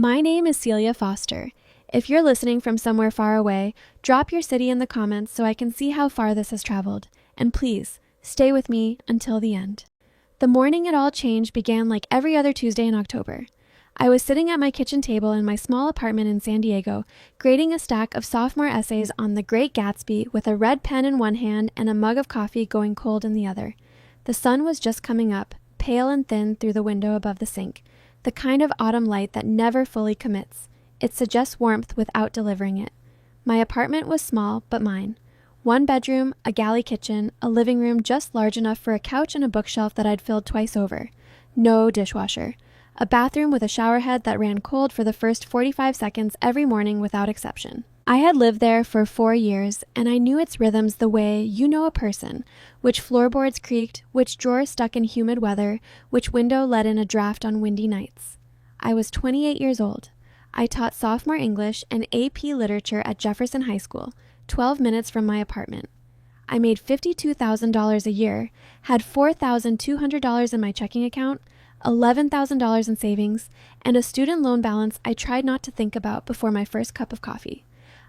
My name is Celia Foster. If you're listening from somewhere far away, drop your city in the comments so I can see how far this has traveled. And please, stay with me until the end. The morning it all changed began like every other Tuesday in October. I was sitting at my kitchen table in my small apartment in San Diego, grading a stack of sophomore essays on The Great Gatsby with a red pen in one hand and a mug of coffee going cold in the other. The sun was just coming up, pale and thin through the window above the sink, the kind of autumn light that never fully commits. It suggests warmth without delivering it. My apartment was small, but mine. One bedroom, a galley kitchen, a living room just large enough for a couch and a bookshelf that I'd filled twice over. No dishwasher. A bathroom with a shower head that ran cold for the first 45 seconds every morning without exception. I had lived there for 4 years, and I knew its rhythms the way you know a person, which floorboards creaked, which drawers stuck in humid weather, which window let in a draft on windy nights. I was 28 years old. I taught sophomore English and AP Literature at Jefferson High School, 12 minutes from my apartment. I made $52,000 a year, had $4,200 in my checking account, $11,000 in savings, and a student loan balance I tried not to think about before my first cup of coffee.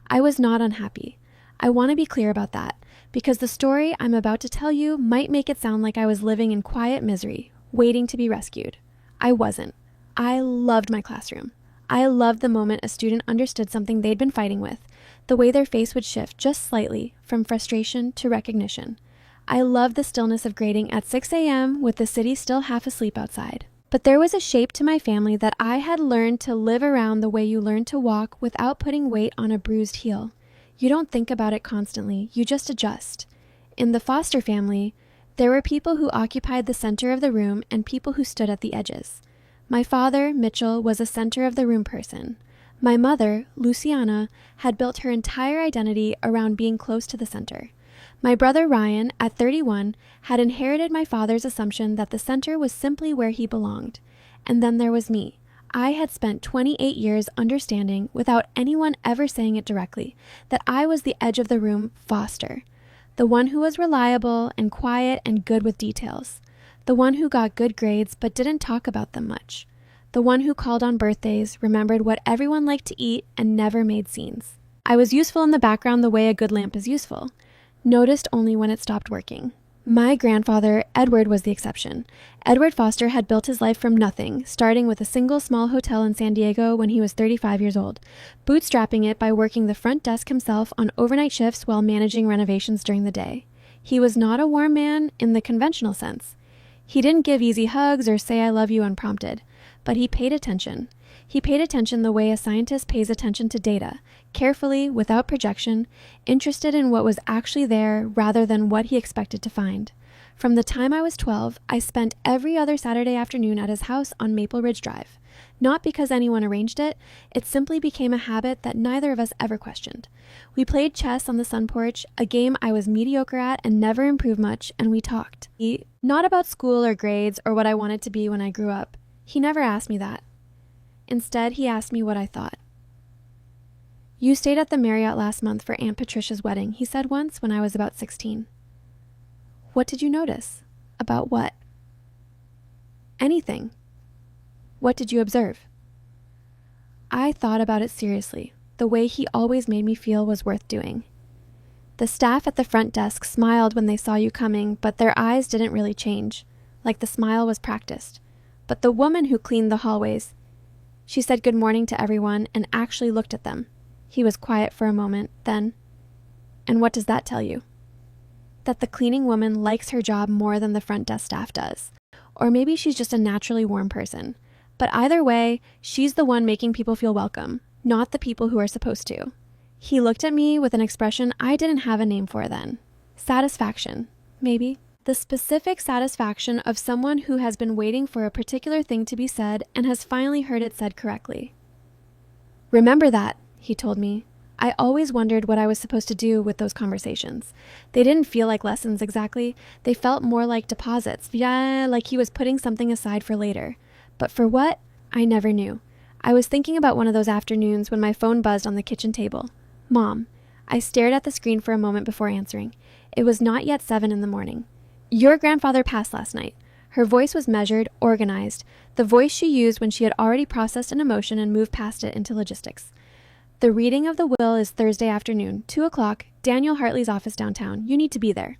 I was not unhappy. I want to be clear about that, because the story I'm about to tell you might make it sound like I was living in quiet misery, waiting to be rescued. I wasn't. I loved my classroom. I loved the moment a student understood something they'd been fighting with, the way their face would shift just slightly from frustration to recognition. I loved the stillness of grading at 6 a.m. with the city still half asleep outside. But there was a shape to my family that I had learned to live around the way you learn to walk without putting weight on a bruised heel. You don't think about it constantly, you just adjust. In the Foster family, there were people who occupied the center of the room and people who stood at the edges. My father, Mitchell, was a center of the room person. My mother, Luciana, had built her entire identity around being close to the center. My brother Ryan, at 31, had inherited my father's assumption that the center was simply where he belonged. And then there was me. I had spent 28 years understanding, without anyone ever saying it directly, that I was the edge of the room Foster, the one who was reliable and quiet and good with details, the one who got good grades but didn't talk about them much, the one who called on birthdays, remembered what everyone liked to eat, and never made scenes. I was useful in the background the way a good lamp is useful. Noticed only when it stopped working. My grandfather, Edward, was the exception. Edward Foster had built his life from nothing, starting with a single small hotel in San Diego when he was 35 years old, bootstrapping it by working the front desk himself on overnight shifts while managing renovations during the day. He was not a warm man in the conventional sense. He didn't give easy hugs or say I love you unprompted, but he paid attention. He paid attention the way a scientist pays attention to data, carefully, without projection, interested in what was actually there rather than what he expected to find. From the time I was 12, I spent every other Saturday afternoon at his house on Maple Ridge Drive. Not because anyone arranged it, it simply became a habit that neither of us ever questioned. We played chess on the sun porch, a game I was mediocre at and never improved much, and we talked. Not about school or grades or what I wanted to be when I grew up. He never asked me that. Instead, he asked me what I thought. You stayed at the Marriott last month for Aunt Patricia's wedding, he said once when I was about 16. What did you notice? About what? Anything. What did you observe? I thought about it seriously. The way he always made me feel was worth doing. The staff at the front desk smiled when they saw you coming, but their eyes didn't really change, like the smile was practiced. But the woman who cleaned the hallways, she said good morning to everyone and actually looked at them. He was quiet for a moment, then, and what does that tell you? That the cleaning woman likes her job more than the front desk staff does. Or maybe she's just a naturally warm person. But either way, she's the one making people feel welcome, not the people who are supposed to. He looked at me with an expression I didn't have a name for then. Satisfaction, maybe. The specific satisfaction of someone who has been waiting for a particular thing to be said and has finally heard it said correctly. Remember that, he told me. I always wondered what I was supposed to do with those conversations. They didn't feel like lessons exactly. They felt more like deposits. Yeah, like he was putting something aside for later. But for what? I never knew. I was thinking about one of those afternoons when my phone buzzed on the kitchen table. Mom. I stared at the screen for a moment before answering. It was not yet 7 in the morning. Your grandfather passed last night. Her voice was measured, organized, the voice she used when she had already processed an emotion and moved past it into logistics. The reading of the will is Thursday afternoon, 2 o'clock, Daniel Hartley's office downtown. You need to be there.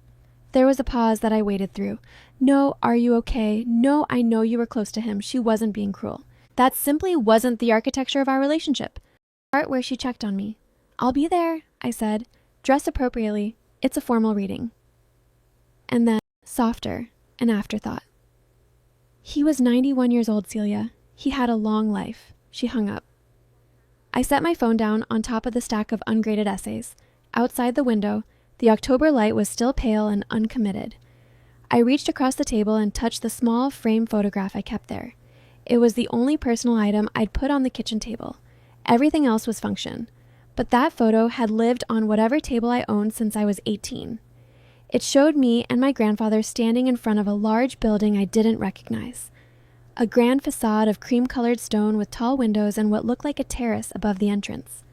There was a pause that I waited through. No, are you okay? No, I know you were close to him. She wasn't being cruel. That simply wasn't the architecture of our relationship. The part where she checked on me. I'll be there, I said. Dress appropriately. It's a formal reading. And then, softer, an afterthought. He was 91 years old, Celia. He had a long life. She hung up. I set my phone down on top of the stack of ungraded essays. Outside the window, the October light was still pale and uncommitted. I reached across the table and touched the small frame photograph I kept there. It was the only personal item I'd put on the kitchen table. Everything else was function. But that photo had lived on whatever table I owned since I was 18. It showed me and my grandfather standing in front of a large building I didn't recognize. A grand facade of cream-colored stone with tall windows and what looked like a terrace above the entrance.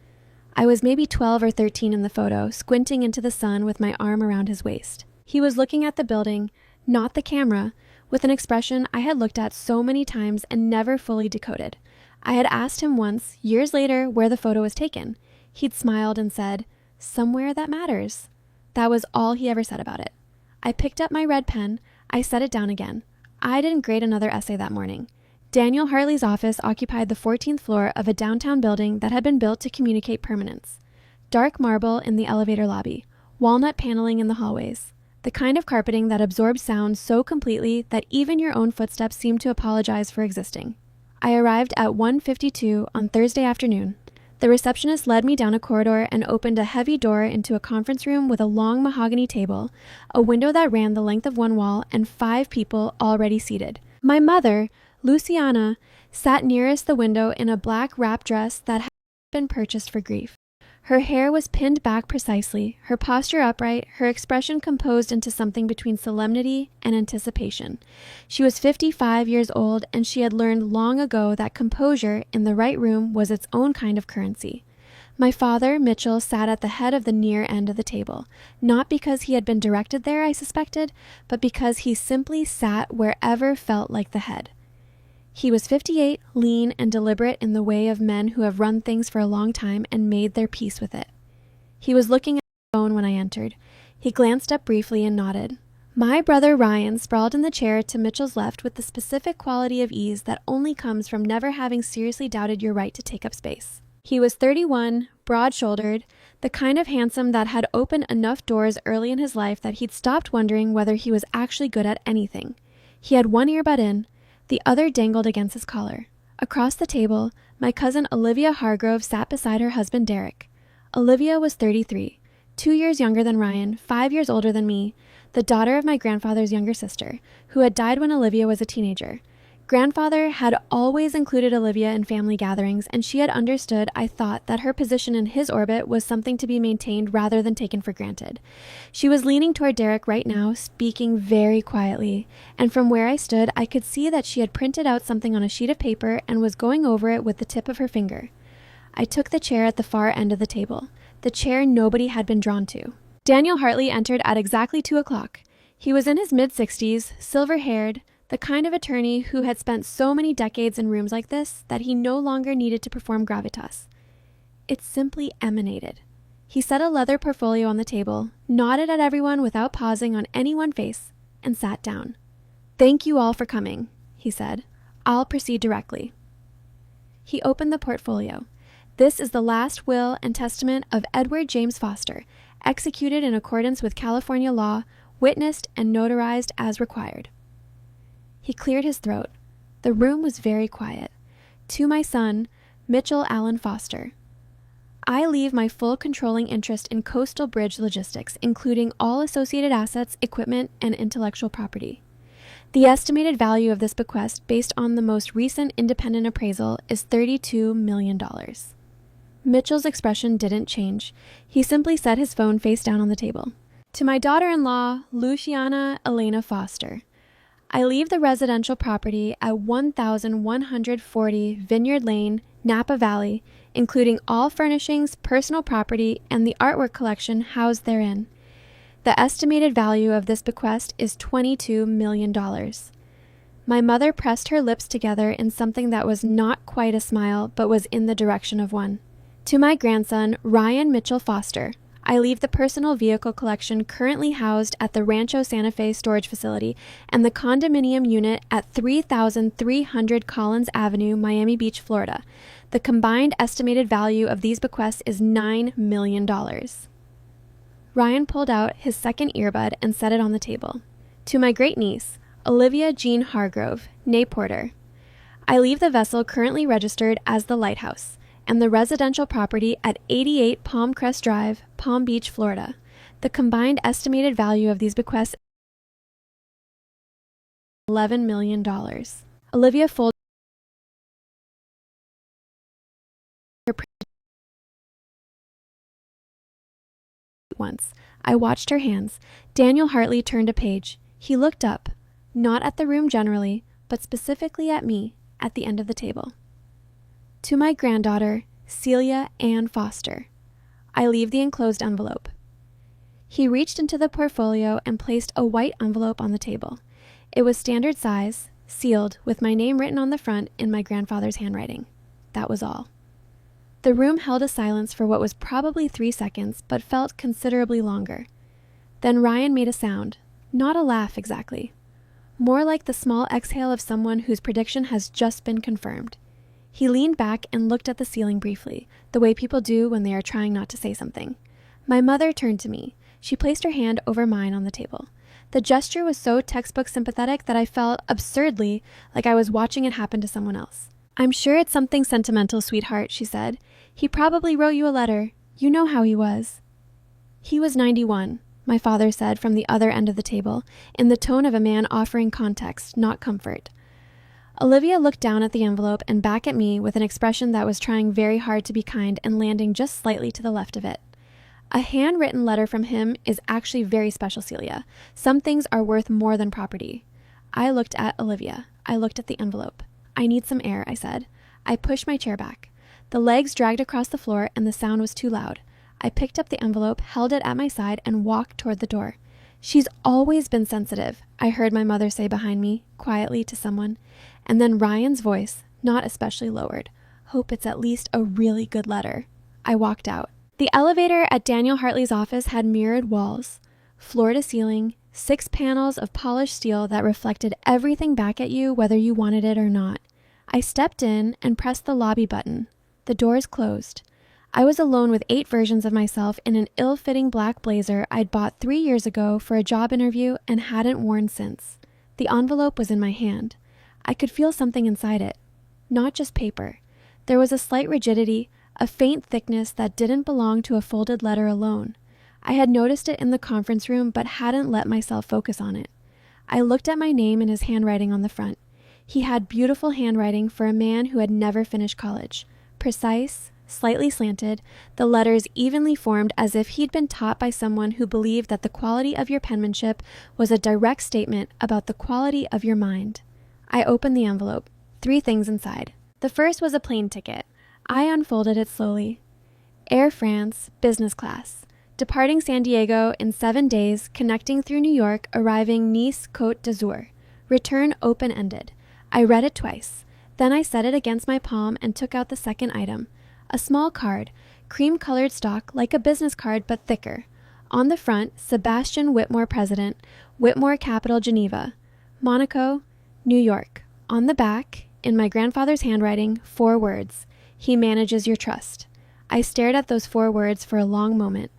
I was maybe 12 or 13 in the photo, squinting into the sun with my arm around his waist. He was looking at the building, not the camera, with an expression I had looked at so many times and never fully decoded. I had asked him once, years later, where the photo was taken. He'd smiled and said, "Somewhere that matters." That was all he ever said about it. I picked up my red pen. I set it down again. I didn't grade another essay that morning. Daniel Hartley's office occupied the 14th floor of a downtown building that had been built to communicate permanence. Dark marble in the elevator lobby, walnut paneling in the hallways, the kind of carpeting that absorbs sound so completely that even your own footsteps seem to apologize for existing. I arrived at 1:52 on Thursday afternoon. The receptionist led me down a corridor and opened a heavy door into a conference room with a long mahogany table, a window that ran the length of one wall, and 5 people already seated. My mother, Luciana, sat nearest the window in a black wrap dress that had been purchased for grief. Her hair was pinned back precisely, her posture upright, her expression composed into something between solemnity and anticipation. She was 55 years old, and she had learned long ago that composure in the right room was its own kind of currency. My father, Mitchell, sat at the head of the near end of the table, not because he had been directed there, I suspected, but because he simply sat wherever felt like the head. He was 58, lean and deliberate in the way of men who have run things for a long time and made their peace with it. He was looking at his phone when I entered. He glanced up briefly and nodded. My brother Ryan sprawled in the chair to Mitchell's left with the specific quality of ease that only comes from never having seriously doubted your right to take up space. He was 31, broad-shouldered, the kind of handsome that had opened enough doors early in his life that he'd stopped wondering whether he was actually good at anything. He had one earbud in, the other dangled against his collar. Across the table, my cousin Olivia Hargrove sat beside her husband Derek. Olivia was 33, 2 years younger than Ryan, 5 years older than me, the daughter of my grandfather's younger sister, who had died when Olivia was a teenager. Grandfather had always included Olivia in family gatherings, and she had understood, I thought, that her position in his orbit was something to be maintained rather than taken for granted. She was leaning toward Derek right now, speaking very quietly, and from where I stood, I could see that she had printed out something on a sheet of paper and was going over it with the tip of her finger. I took the chair at the far end of the table, the chair nobody had been drawn to. Daniel Hartley entered at exactly 2 o'clock. He was in his mid-60s, silver-haired, the kind of attorney who had spent so many decades in rooms like this that he no longer needed to perform gravitas. It simply emanated. He set a leather portfolio on the table, nodded at everyone without pausing on any one face, and sat down. "Thank you all for coming," he said. "I'll proceed directly." He opened the portfolio. "This is the last will and testament of Edward James Foster, executed in accordance with California law, witnessed and notarized as required." He cleared his throat. The room was very quiet. "To my son, Mitchell Allen Foster. I leave my full controlling interest in Coastal Bridge Logistics, including all associated assets, equipment, and intellectual property. The estimated value of this bequest, based on the most recent independent appraisal, is $32 million. Mitchell's expression didn't change. He simply set his phone face down on the table. "To my daughter-in-law, Luciana Elena Foster. I leave the residential property at 1140 Vineyard Lane, Napa Valley, including all furnishings, personal property, and the artwork collection housed therein. The estimated value of this bequest is $22 million. My mother pressed her lips together in something that was not quite a smile, but was in the direction of one. To my grandson, Ryan Mitchell Foster, I leave the personal vehicle collection currently housed at the Rancho Santa Fe storage facility and the condominium unit at 3300 Collins Avenue, Miami Beach, Florida. The combined estimated value of these bequests is $9 million. Ryan pulled out his second earbud and set it on the table. To my great-niece, Olivia Jean Hargrove, née Porter, I leave the vessel currently registered as the Lighthouse and the residential property at 88 Palm Crest Drive, Palm Beach, Florida. The combined estimated value of these bequests is $11 million. Olivia folded her once. I watched her hands. Daniel Hartley turned a page. He looked up, not at the room generally, but specifically at me at the end of the table. To my granddaughter, Celia Ann Foster, I leave the enclosed envelope. He reached into the portfolio and placed a white envelope on the table. It was standard size, sealed, with my name written on the front in my grandfather's handwriting. That was all. The room held a silence for what was probably 3 seconds, but felt considerably longer. Then Ryan made a sound, not a laugh exactly, more like the small exhale of someone whose prediction has just been confirmed. He leaned back and looked at the ceiling briefly, the way people do when they are trying not to say something. My mother turned to me. She placed her hand over mine on the table. The gesture was so textbook sympathetic that I felt absurdly like I was watching it happen to someone else. "I'm sure it's something sentimental, sweetheart," she said. "He probably wrote you a letter. You know how he was." "He was 91, my father said from the other end of the table, in the tone of a man offering context, not comfort. Olivia looked down at the envelope and back at me with an expression that was trying very hard to be kind and landing just slightly to the left of it. "A handwritten letter from him is actually very special, Celia. Some things are worth more than property." I looked at Olivia. I looked at the envelope. "I need some air," I said. I pushed my chair back. The legs dragged across the floor and the sound was too loud. I picked up the envelope, held it at my side, and walked toward the door. "She's always been sensitive," I heard my mother say behind me, quietly to someone. And then Ryan's voice, not especially lowered. "Hope it's at least a really good letter." I walked out. The elevator at Daniel Hartley's office had mirrored walls, floor to ceiling, 6 panels of polished steel that reflected everything back at you whether you wanted it or not. I stepped in and pressed the lobby button. The doors closed. I was alone with 8 versions of myself in an ill-fitting black blazer I'd bought 3 years ago for a job interview and hadn't worn since. The envelope was in my hand. I could feel something inside it. Not just paper. There was a slight rigidity, a faint thickness that didn't belong to a folded letter alone. I had noticed it in the conference room but hadn't let myself focus on it. I looked at my name and his handwriting on the front. He had beautiful handwriting for a man who had never finished college. Precise, slightly slanted, the letters evenly formed as if he'd been taught by someone who believed that the quality of your penmanship was a direct statement about the quality of your mind. I opened the envelope. 3 things inside. The first was a plane ticket. I unfolded it slowly. Air France, business class. Departing San Diego in 7 days, connecting through New York, arriving Nice, Côte d'Azur. Return open-ended. I read it twice. Then I set it against my palm and took out the second item. A small card, cream-colored stock, like a business card but thicker. On the front, Sebastian Whitmore President, Whitmore Capital Geneva. Monaco, New York. On the back, in my grandfather's handwriting, 4 words. "He manages your trust." I stared at those 4 words for a long moment.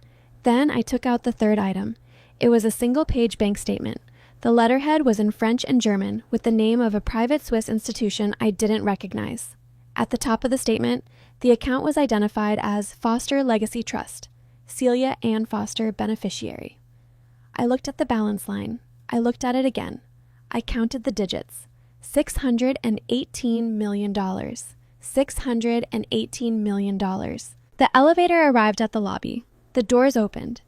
Then I took out the third item. It was a single-page bank statement. The letterhead was in French and German, with the name of a private Swiss institution I didn't recognize. At the top of the statement, the account was identified as Foster Legacy Trust, Celia Ann Foster, beneficiary. I looked at the balance line. I looked at it again. I counted the digits. $618 million. $618 million. The elevator arrived at the lobby. The doors opened.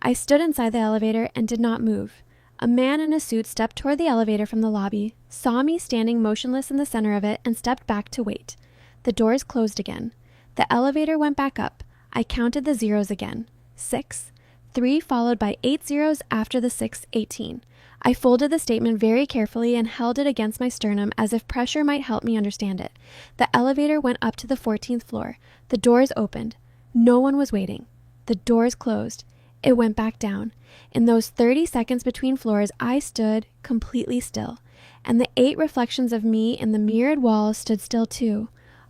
I stood inside the elevator and did not move. A man in a suit stepped toward the elevator from the lobby, saw me standing motionless in the center of it, and stepped back to wait. The doors closed again. The elevator went back up. I counted the zeros again. 6. 3 followed by 8 zeros after the 6, 18. I folded the statement very carefully and held it against my sternum as if pressure might help me understand it. The elevator went up to the 14th floor. The doors opened. No one was waiting. The doors closed. It went back down. In those 30 seconds between floors, I stood completely still, and the 8 reflections of me in the mirrored walls stood still too,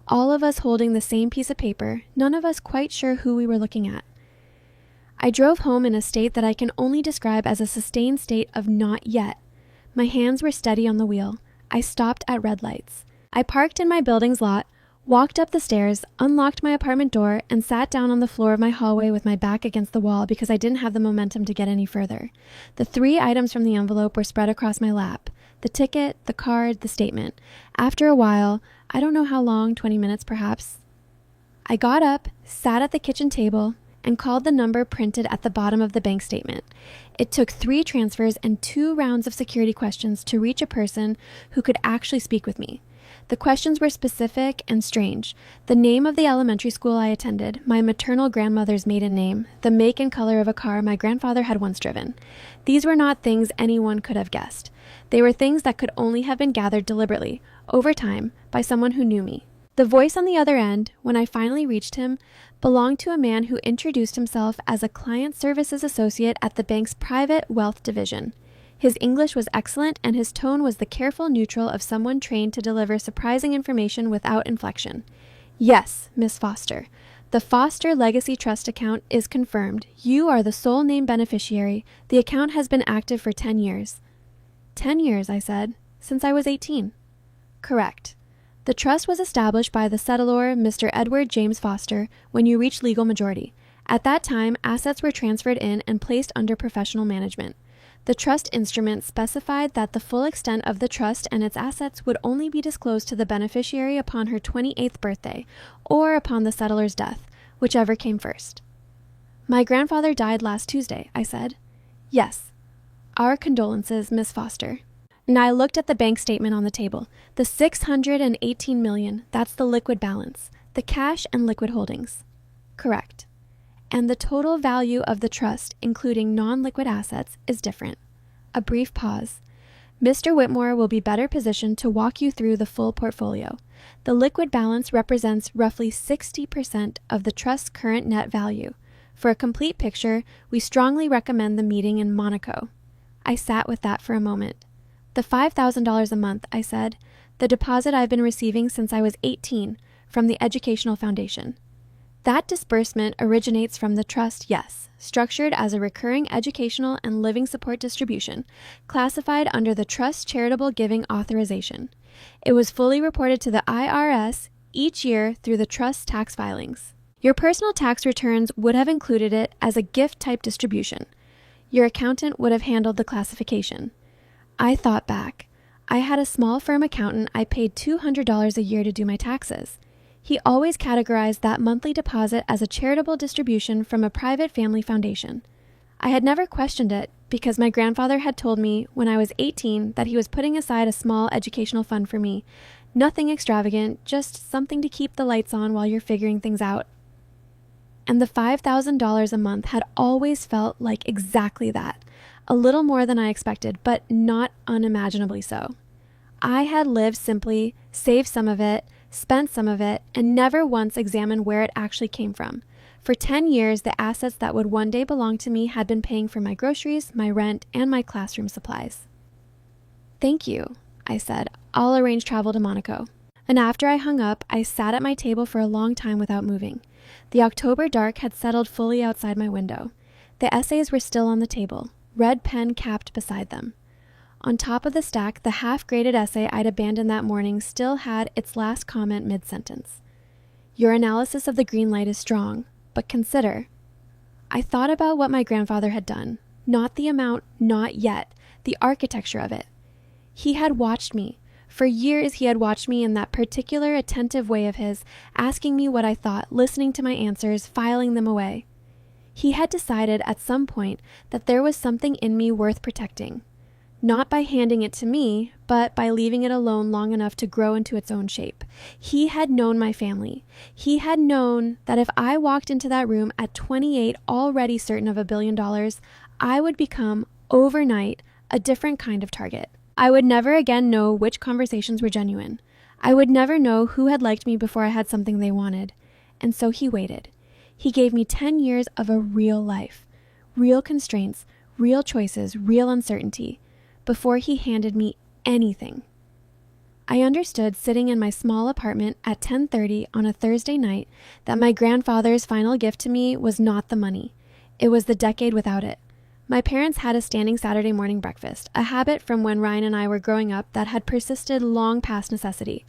all of us holding the same piece of paper, none of us quite sure who we were looking at. I drove home in a state that I can only describe as a sustained state of not yet. My hands were steady on the wheel. I stopped at red lights. I parked in my building's lot, walked up the stairs, unlocked my apartment door, and sat down on the floor of my hallway with my back against the wall because I didn't have the momentum to get any further. The 3 items from the envelope were spread across my lap: the ticket, the card, the statement. After a while, I don't know how long, 20 minutes perhaps, I got up, sat at the kitchen table, and called the number printed at the bottom of the bank statement. It took 3 transfers and 2 rounds of security questions to reach a person who could actually speak with me. The questions were specific and strange: the name of the elementary school I attended, my maternal grandmother's maiden name, the make and color of a car my grandfather had once driven. These were not things anyone could have guessed. They were things that could only have been gathered deliberately, over time, by someone who knew me. The voice on the other end, when I finally reached him, belonged to a man who introduced himself as a client services associate at the bank's private wealth division. His English was excellent, and his tone was the careful neutral of someone trained to deliver surprising information without inflection. "Yes, Miss Foster. The Foster Legacy Trust account is confirmed. You are the sole named beneficiary. The account has been active for 10 years. 10 years, I said. Since I was 18. Correct. The trust was established by the settlor, Mr. Edward James Foster, when you reached legal majority. At that time, assets were transferred in and placed under professional management. The trust instrument specified that the full extent of the trust and its assets would only be disclosed to the beneficiary upon her 28th birthday, or upon the settlor's death, whichever came first." "My grandfather died last Tuesday," I said. "Yes. Our condolences, Miss Foster." And I looked at the bank statement on the table. The $618 million, that's the liquid balance, the cash and liquid holdings. Correct. And the total value of the trust, including non-liquid assets, is different. A brief pause. Mr. Whitmore will be better positioned to walk you through the full portfolio. The liquid balance represents roughly 60% of the trust's current net value. For a complete picture, we strongly recommend the meeting in Monaco. I sat with that for a moment. "The $5,000 a month," I said, "the deposit I've been receiving since I was 18 from the Educational Foundation. That disbursement originates from the trust, yes, structured as a recurring educational and living support distribution, classified under the Trust Charitable Giving Authorization. It was fully reported to the IRS each year through the trust's tax filings. Your personal tax returns would have included it as a gift-type distribution. Your accountant would have handled the classification." I thought back. I had a small firm accountant I paid $200 a year to do my taxes. He always categorized that monthly deposit as a charitable distribution from a private family foundation. I had never questioned it because my grandfather had told me when I was 18 that he was putting aside a small educational fund for me. Nothing extravagant, just something to keep the lights on while you're figuring things out. And the $5,000 a month had always felt like exactly that. A little more than I expected, but not unimaginably so. I had lived simply, saved some of it, spent some of it, and never once examined where it actually came from. For 10 years, the assets that would one day belong to me had been paying for my groceries, my rent, and my classroom supplies. "Thank you," I said. "I'll arrange travel to Monaco." And after I hung up, I sat at my table for a long time without moving. The October dark had settled fully outside my window. The essays were still on the table, red pen capped beside them. On top of the stack, the half-graded essay I'd abandoned that morning still had its last comment mid-sentence. "Your analysis of the green light is strong, but consider." I thought about what my grandfather had done. Not the amount, not yet, the architecture of it. He had watched me. For years he had watched me in that particular attentive way of his, asking me what I thought, listening to my answers, filing them away. He had decided at some point that there was something in me worth protecting, not by handing it to me, but by leaving it alone long enough to grow into its own shape. He had known my family. He had known that if I walked into that room at 28, already certain of $1 billion, I would become, overnight, a different kind of target. I would never again know which conversations were genuine. I would never know who had liked me before I had something they wanted. And so he waited. He gave me 10 years of a real life, real constraints, real choices, real uncertainty, before he handed me anything. I understood sitting in my small apartment at 10:30 on a Thursday night that my grandfather's final gift to me was not the money. It was the decade without it. My parents had a standing Saturday morning breakfast, a habit from when Ryan and I were growing up that had persisted long past necessity.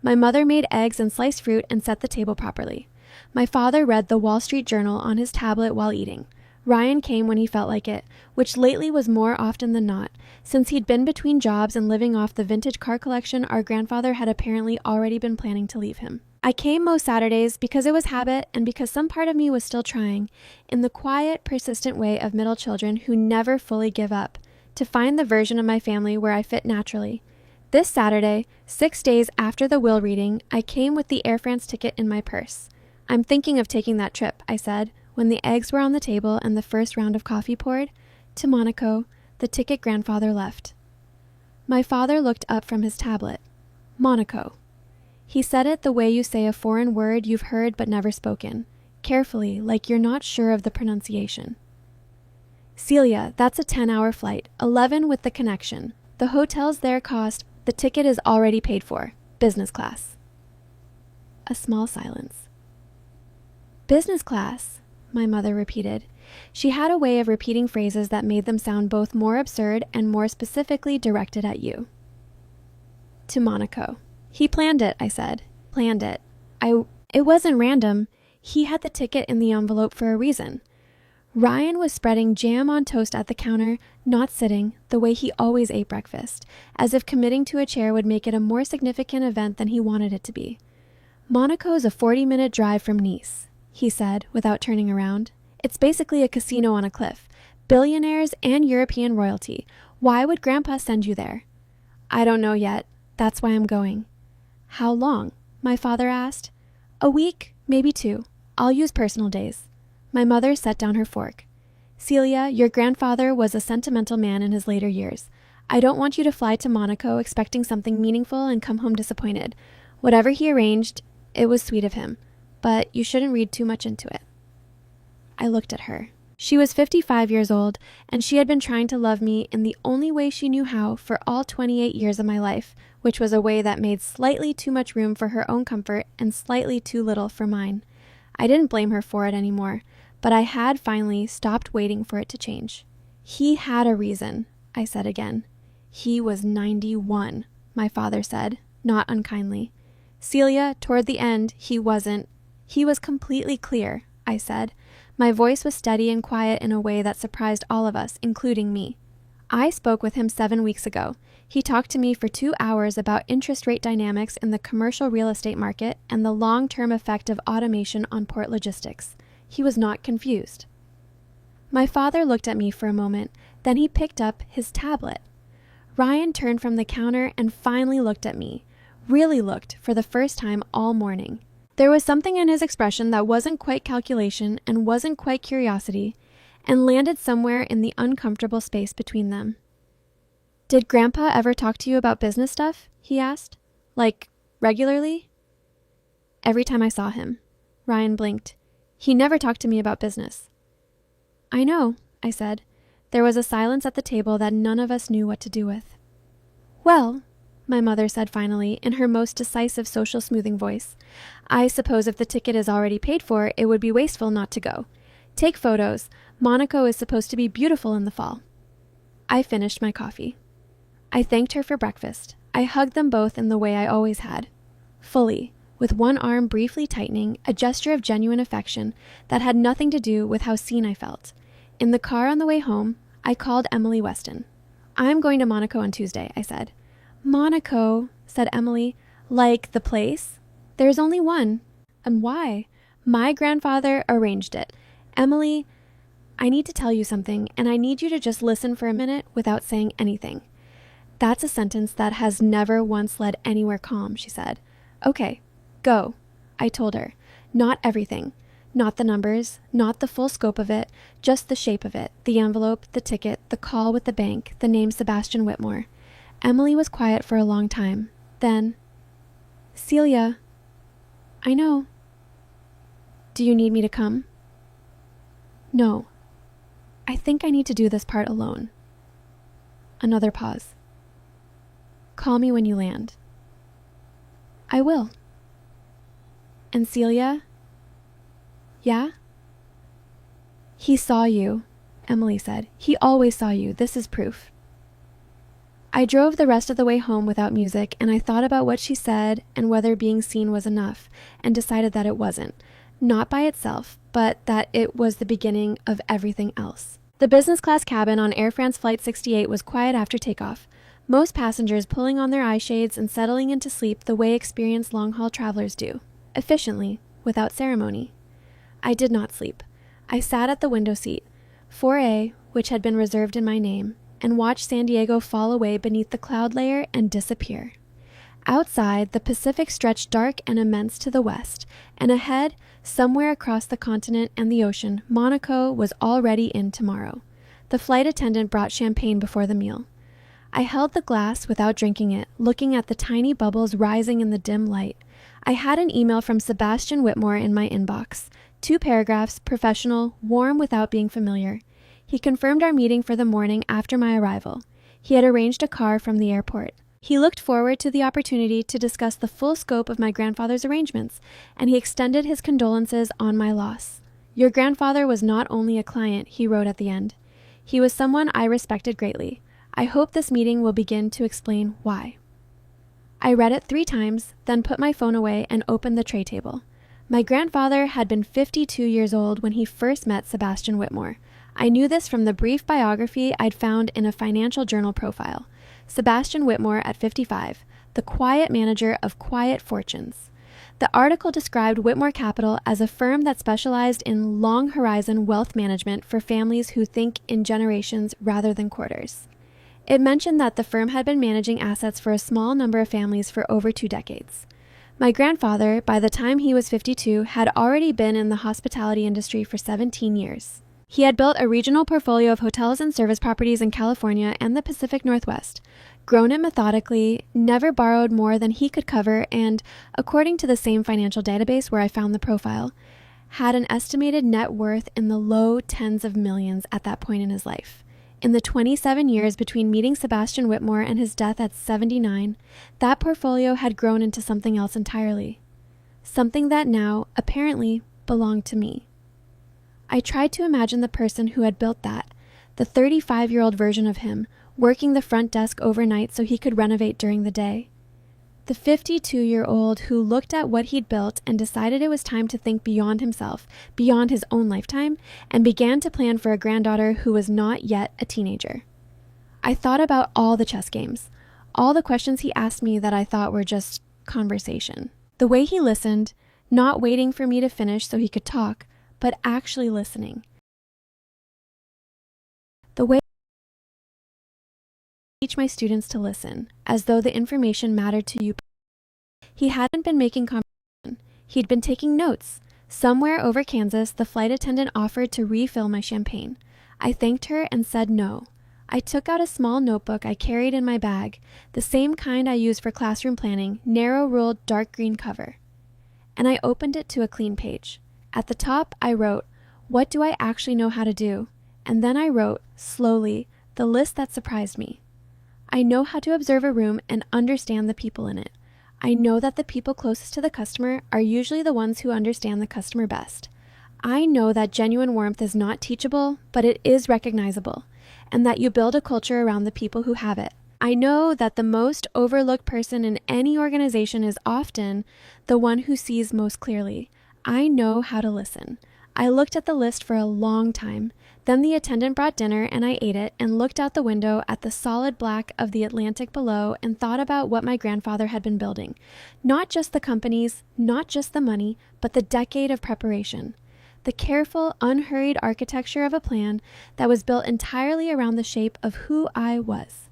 My mother made eggs and sliced fruit and set the table properly. My father read the Wall Street Journal on his tablet while eating. Ryan came when he felt like it, which lately was more often than not, since he'd been between jobs and living off the vintage car collection our grandfather had apparently already been planning to leave him. I came most Saturdays because it was habit and because some part of me was still trying, in the quiet, persistent way of middle children who never fully give up, to find the version of my family where I fit naturally. This Saturday, 6 days after the will reading, I came with the Air France ticket in my purse. "I'm thinking of taking that trip," I said, when the eggs were on the table and the first round of coffee poured, "to Monaco, the ticket grandfather left." My father looked up from his tablet. Monaco. He said it the way you say a foreign word you've heard but never spoken, carefully, like you're not sure of the pronunciation. "Celia, that's a 10-hour flight, 11 with the connection. The hotels there cost, the ticket is already paid for, business class." A small silence. "Business class," my mother repeated. She had a way of repeating phrases that made them sound both more absurd and more specifically directed at you. "To Monaco." "He planned it," I said. "Planned it. It wasn't random. He had the ticket in the envelope for a reason." Ryan was spreading jam on toast at the counter, not sitting, the way he always ate breakfast, as if committing to a chair would make it a more significant event than he wanted it to be. "Monaco's a 40-minute drive from Nice," he said, without turning around. "It's basically a casino on a cliff. Billionaires and European royalty. Why would Grandpa send you there?" "I don't know yet. That's why I'm going." "How long?" my father asked. "A week, maybe 2. I'll use personal days." My mother set down her fork. "Celia, your grandfather was a sentimental man in his later years. I don't want you to fly to Monaco expecting something meaningful and come home disappointed. Whatever he arranged, it was sweet of him, but you shouldn't read too much into it." I looked at her. She was 55 years old, and she had been trying to love me in the only way she knew how for all 28 years of my life, which was a way that made slightly too much room for her own comfort and slightly too little for mine. I didn't blame her for it anymore, but I had finally stopped waiting for it to change. "He had a reason," I said again. "He was 91, my father said, not unkindly. "Celia, toward the end, he wasn't. He was completely clear," I said. My voice was steady and quiet in a way that surprised all of us, including me. "I spoke with him 7 weeks ago. He talked to me for 2 hours about interest rate dynamics in the commercial real estate market and the long-term effect of automation on port logistics. He was not confused." My father looked at me for a moment, then he picked up his tablet. Ryan turned from the counter and finally looked at me, really looked for the first time all morning. There was something in his expression that wasn't quite calculation and wasn't quite curiosity, and landed somewhere in the uncomfortable space between them. "Did Grandpa ever talk to you about business stuff?" he asked. "Like, regularly?" "Every time I saw him." Ryan blinked. "He never talked to me about business." "I know," I said. There was a silence at the table that none of us knew what to do with. "Well," my mother said finally, in her most decisive social smoothing voice, "I suppose if the ticket is already paid for, it would be wasteful not to go. Take photos. Monaco is supposed to be beautiful in the fall." I finished my coffee. I thanked her for breakfast. I hugged them both in the way I always had. Fully, with one arm briefly tightening, a gesture of genuine affection that had nothing to do with how seen I felt. In the car on the way home, I called Emily Weston. "I'm going to Monaco on Tuesday," I said. "Monaco," said Emily. "Like the place?" "There's only one." "And why?" "My grandfather arranged it. Emily, I need to tell you something, and I need you to just listen for a minute without saying anything." "That's a sentence that has never once led anywhere calm," she said. "Okay, go," I told her. "Not everything. Not the numbers, not the full scope of it, just the shape of it, the envelope, the ticket, the call with the bank, the name Sebastian Whitmore. Emily was quiet for a long time. Then, Celia, I know. Do you need me to come? No. I think I need to do this part alone. Another pause. Call me when you land. I will. And Celia? Yeah? He saw you, Emily said. He always saw you. This is proof. I drove the rest of the way home without music, and I thought about what she said and whether being seen was enough, and decided that it wasn't. Not by itself, but that it was the beginning of everything else. The business class cabin on Air France Flight 68 was quiet after takeoff. Most passengers pulling on their eye shades and settling into sleep the way experienced long-haul travelers do. Efficiently, without ceremony. I did not sleep. I sat at the window seat, 4A, which had been reserved in my name, and watched San Diego fall away beneath the cloud layer and disappear. Outside, the Pacific stretched dark and immense to the west, and ahead, somewhere across the continent and the ocean, Monaco was already in tomorrow. The flight attendant brought champagne before the meal. I held the glass without drinking it, looking at the tiny bubbles rising in the dim light. I had an email from Sebastian Whitmore in my inbox. 2 paragraphs, professional, warm without being familiar. He confirmed our meeting for the morning after my arrival. He had arranged a car from the airport. He looked forward to the opportunity to discuss the full scope of my grandfather's arrangements, and he extended his condolences on my loss. Your grandfather was not only a client, he wrote at the end. He was someone I respected greatly. I hope this meeting will begin to explain why. I read it 3 times, then put my phone away and opened the tray table. My grandfather had been 52 years old when he first met Sebastian Whitmore. I knew this from the brief biography I'd found in a financial journal profile. Sebastian Whitmore at 55, the quiet manager of quiet fortunes. The article described Whitmore Capital as a firm that specialized in long-horizon wealth management for families who think in generations rather than quarters. It mentioned that the firm had been managing assets for a small number of families for over 2 decades. My grandfather, by the time he was 52, had already been in the hospitality industry for 17 years. He had built a regional portfolio of hotels and service properties in California and the Pacific Northwest, grown it methodically, never borrowed more than he could cover, and, according to the same financial database where I found the profile, had an estimated net worth in the low tens of millions at that point in his life. In the 27 years between meeting Sebastian Whitmore and his death at 79, that portfolio had grown into something else entirely. Something that now, apparently, belonged to me. I tried to imagine the person who had built that, the 35-year-old version of him, working the front desk overnight so he could renovate during the day. The 52-year-old who looked at what he'd built and decided it was time to think beyond himself, beyond his own lifetime, and began to plan for a granddaughter who was not yet a teenager. I thought about all the chess games, all the questions he asked me that I thought were just conversation. The way he listened, not waiting for me to finish so he could talk, but actually listening. The way I teach my students to listen, as though the information mattered to you. He hadn't been making conversation. He'd been taking notes. Somewhere over Kansas, the flight attendant offered to refill my champagne. I thanked her and said no. I took out a small notebook I carried in my bag, the same kind I use for classroom planning, narrow-ruled dark green cover. And I opened it to a clean page. At the top, I wrote, "What do I actually know how to do?" And then I wrote, slowly, the list that surprised me. I know how to observe a room and understand the people in it. I know that the people closest to the customer are usually the ones who understand the customer best. I know that genuine warmth is not teachable, but it is recognizable, and that you build a culture around the people who have it. I know that the most overlooked person in any organization is often the one who sees most clearly. I know how to listen. I looked at the list for a long time. Then the attendant brought dinner and I ate it and looked out the window at the solid black of the Atlantic below and thought about what my grandfather had been building. Not just the companies, not just the money, but the decade of preparation. The careful, unhurried architecture of a plan that was built entirely around the shape of who I was.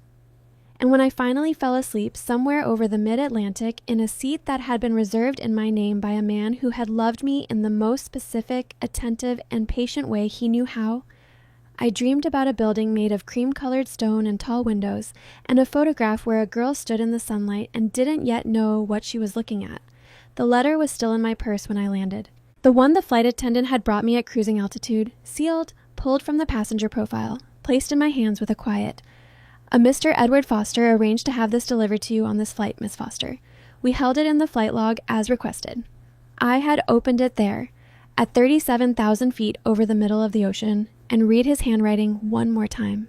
and when I finally fell asleep somewhere over the mid-Atlantic in a seat that had been reserved in my name by a man who had loved me in the most specific, attentive, and patient way he knew how, I dreamed about a building made of cream-colored stone and tall windows, and a photograph where a girl stood in the sunlight and didn't yet know what she was looking at. The letter was still in my purse when I landed. The one the flight attendant had brought me at cruising altitude, sealed, pulled from the passenger profile, placed in my hands with a quiet, "A Mr. Edward Foster arranged to have this delivered to you on this flight, Miss Foster. We held it in the flight log as requested." I had opened it there, at 37,000 feet over the middle of the ocean, and read his handwriting one more time.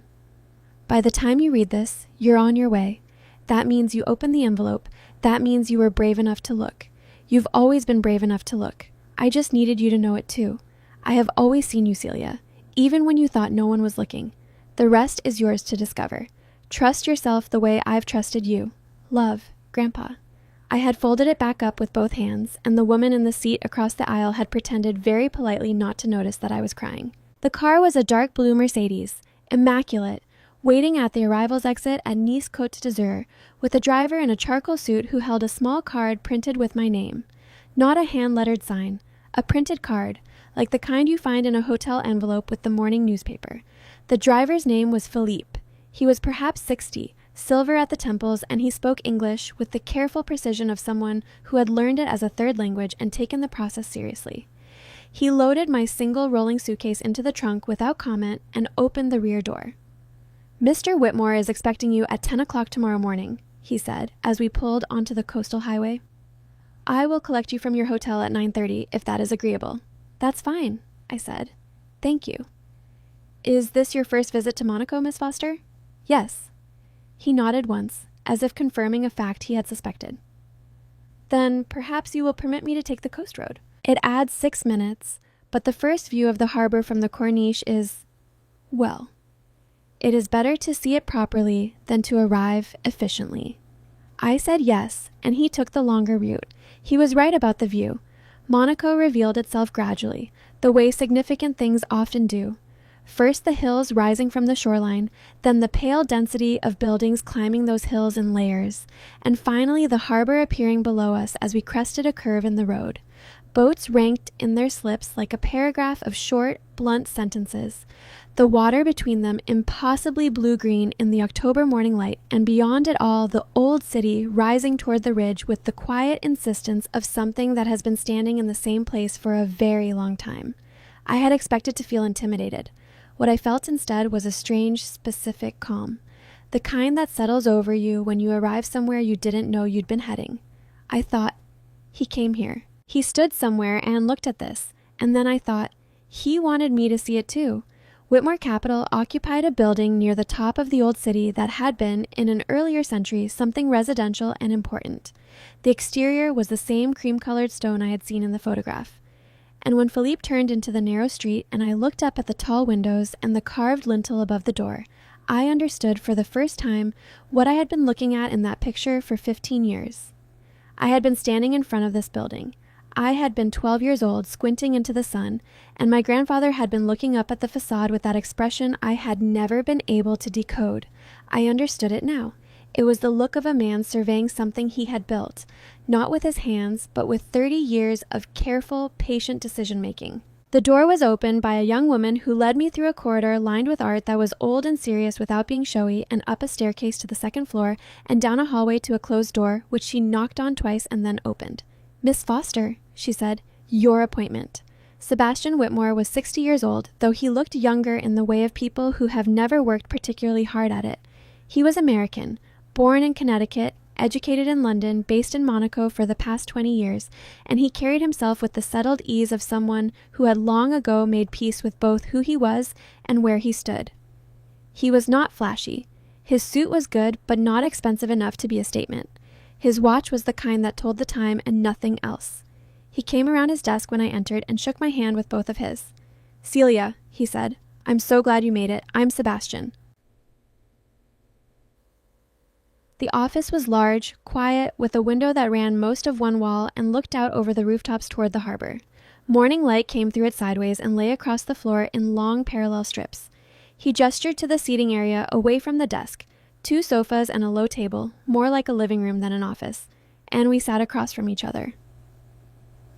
By the time you read this, you're on your way. That means you opened the envelope. That means you were brave enough to look. You've always been brave enough to look. I just needed you to know it too. I have always seen you, Celia, even when you thought no one was looking. The rest is yours to discover. Trust yourself the way I've trusted you. Love, Grandpa. I had folded it back up with both hands, and the woman in the seat across the aisle had pretended very politely not to notice that I was crying. The car was a dark blue Mercedes, immaculate, waiting at the arrivals exit at Nice Côte d'Azur, with a driver in a charcoal suit who held a small card printed with my name. Not a hand-lettered sign, a printed card, like the kind you find in a hotel envelope with the morning newspaper. The driver's name was Philippe. He was perhaps 60, silver at the temples, and he spoke English with the careful precision of someone who had learned it as a third language and taken the process seriously. He loaded my single rolling suitcase into the trunk without comment and opened the rear door. "Mr. Whitmore is expecting you at 10 o'clock tomorrow morning," he said as we pulled onto the coastal highway. "I will collect you from your hotel at 9:30 if that is agreeable." "That's fine," I said. "Thank you." "Is this your first visit to Monaco, Miss Foster?" "Yes." He nodded once, as if confirming a fact he had suspected. "Then perhaps you will permit me to take the coast road. It adds 6 minutes, but the first view of the harbor from the Corniche is, well, it is better to see it properly than to arrive efficiently." I said yes, and he took the longer route. He was right about the view. Monaco revealed itself gradually, the way significant things often do. First the hills rising from the shoreline, then the pale density of buildings climbing those hills in layers, and finally the harbor appearing below us as we crested a curve in the road. Boats ranked in their slips like a paragraph of short, blunt sentences. The water between them impossibly blue-green in the October morning light, and beyond it all the old city rising toward the ridge with the quiet insistence of something that has been standing in the same place for a very long time. I had expected to feel intimidated. What I felt instead was a strange, specific calm, the kind that settles over you when you arrive somewhere you didn't know you'd been heading. I thought, he came here. He stood somewhere and looked at this, and then I thought, he wanted me to see it too. Whitmore Capital occupied a building near the top of the old city that had been, in an earlier century, something residential and important. The exterior was the same cream-colored stone I had seen in the photograph. And when Philippe turned into the narrow street and I looked up at the tall windows and the carved lintel above the door, I understood for the first time what I had been looking at in that picture for 15 years. I had been standing in front of this building. I had been 12 years old, squinting into the sun, and my grandfather had been looking up at the facade with that expression I had never been able to decode. I understood it now. It was the look of a man surveying something he had built, not with his hands, but with 30 years of careful, patient decision-making. The door was opened by a young woman who led me through a corridor lined with art that was old and serious without being showy, and up a staircase to the second floor, and down a hallway to a closed door, which she knocked on twice and then opened. "Miss Foster," she said, "your appointment." Sebastian Whitmore was 60 years old, though he looked younger in the way of people who have never worked particularly hard at it. He was American, born in Connecticut, educated in London, based in Monaco for the past 20 years, and he carried himself with the settled ease of someone who had long ago made peace with both who he was and where he stood. He was not flashy. His suit was good, but not expensive enough to be a statement. His watch was the kind that told the time and nothing else. He came around his desk when I entered and shook my hand with both of his. "Celia," he said, "I'm so glad you made it. I'm Sebastian." The office was large, quiet, with a window that ran most of one wall and looked out over the rooftops toward the harbor. Morning light came through it sideways and lay across the floor in long parallel strips. He gestured to the seating area away from the desk. 2 sofas and a low table, more like a living room than an office, and we sat across from each other.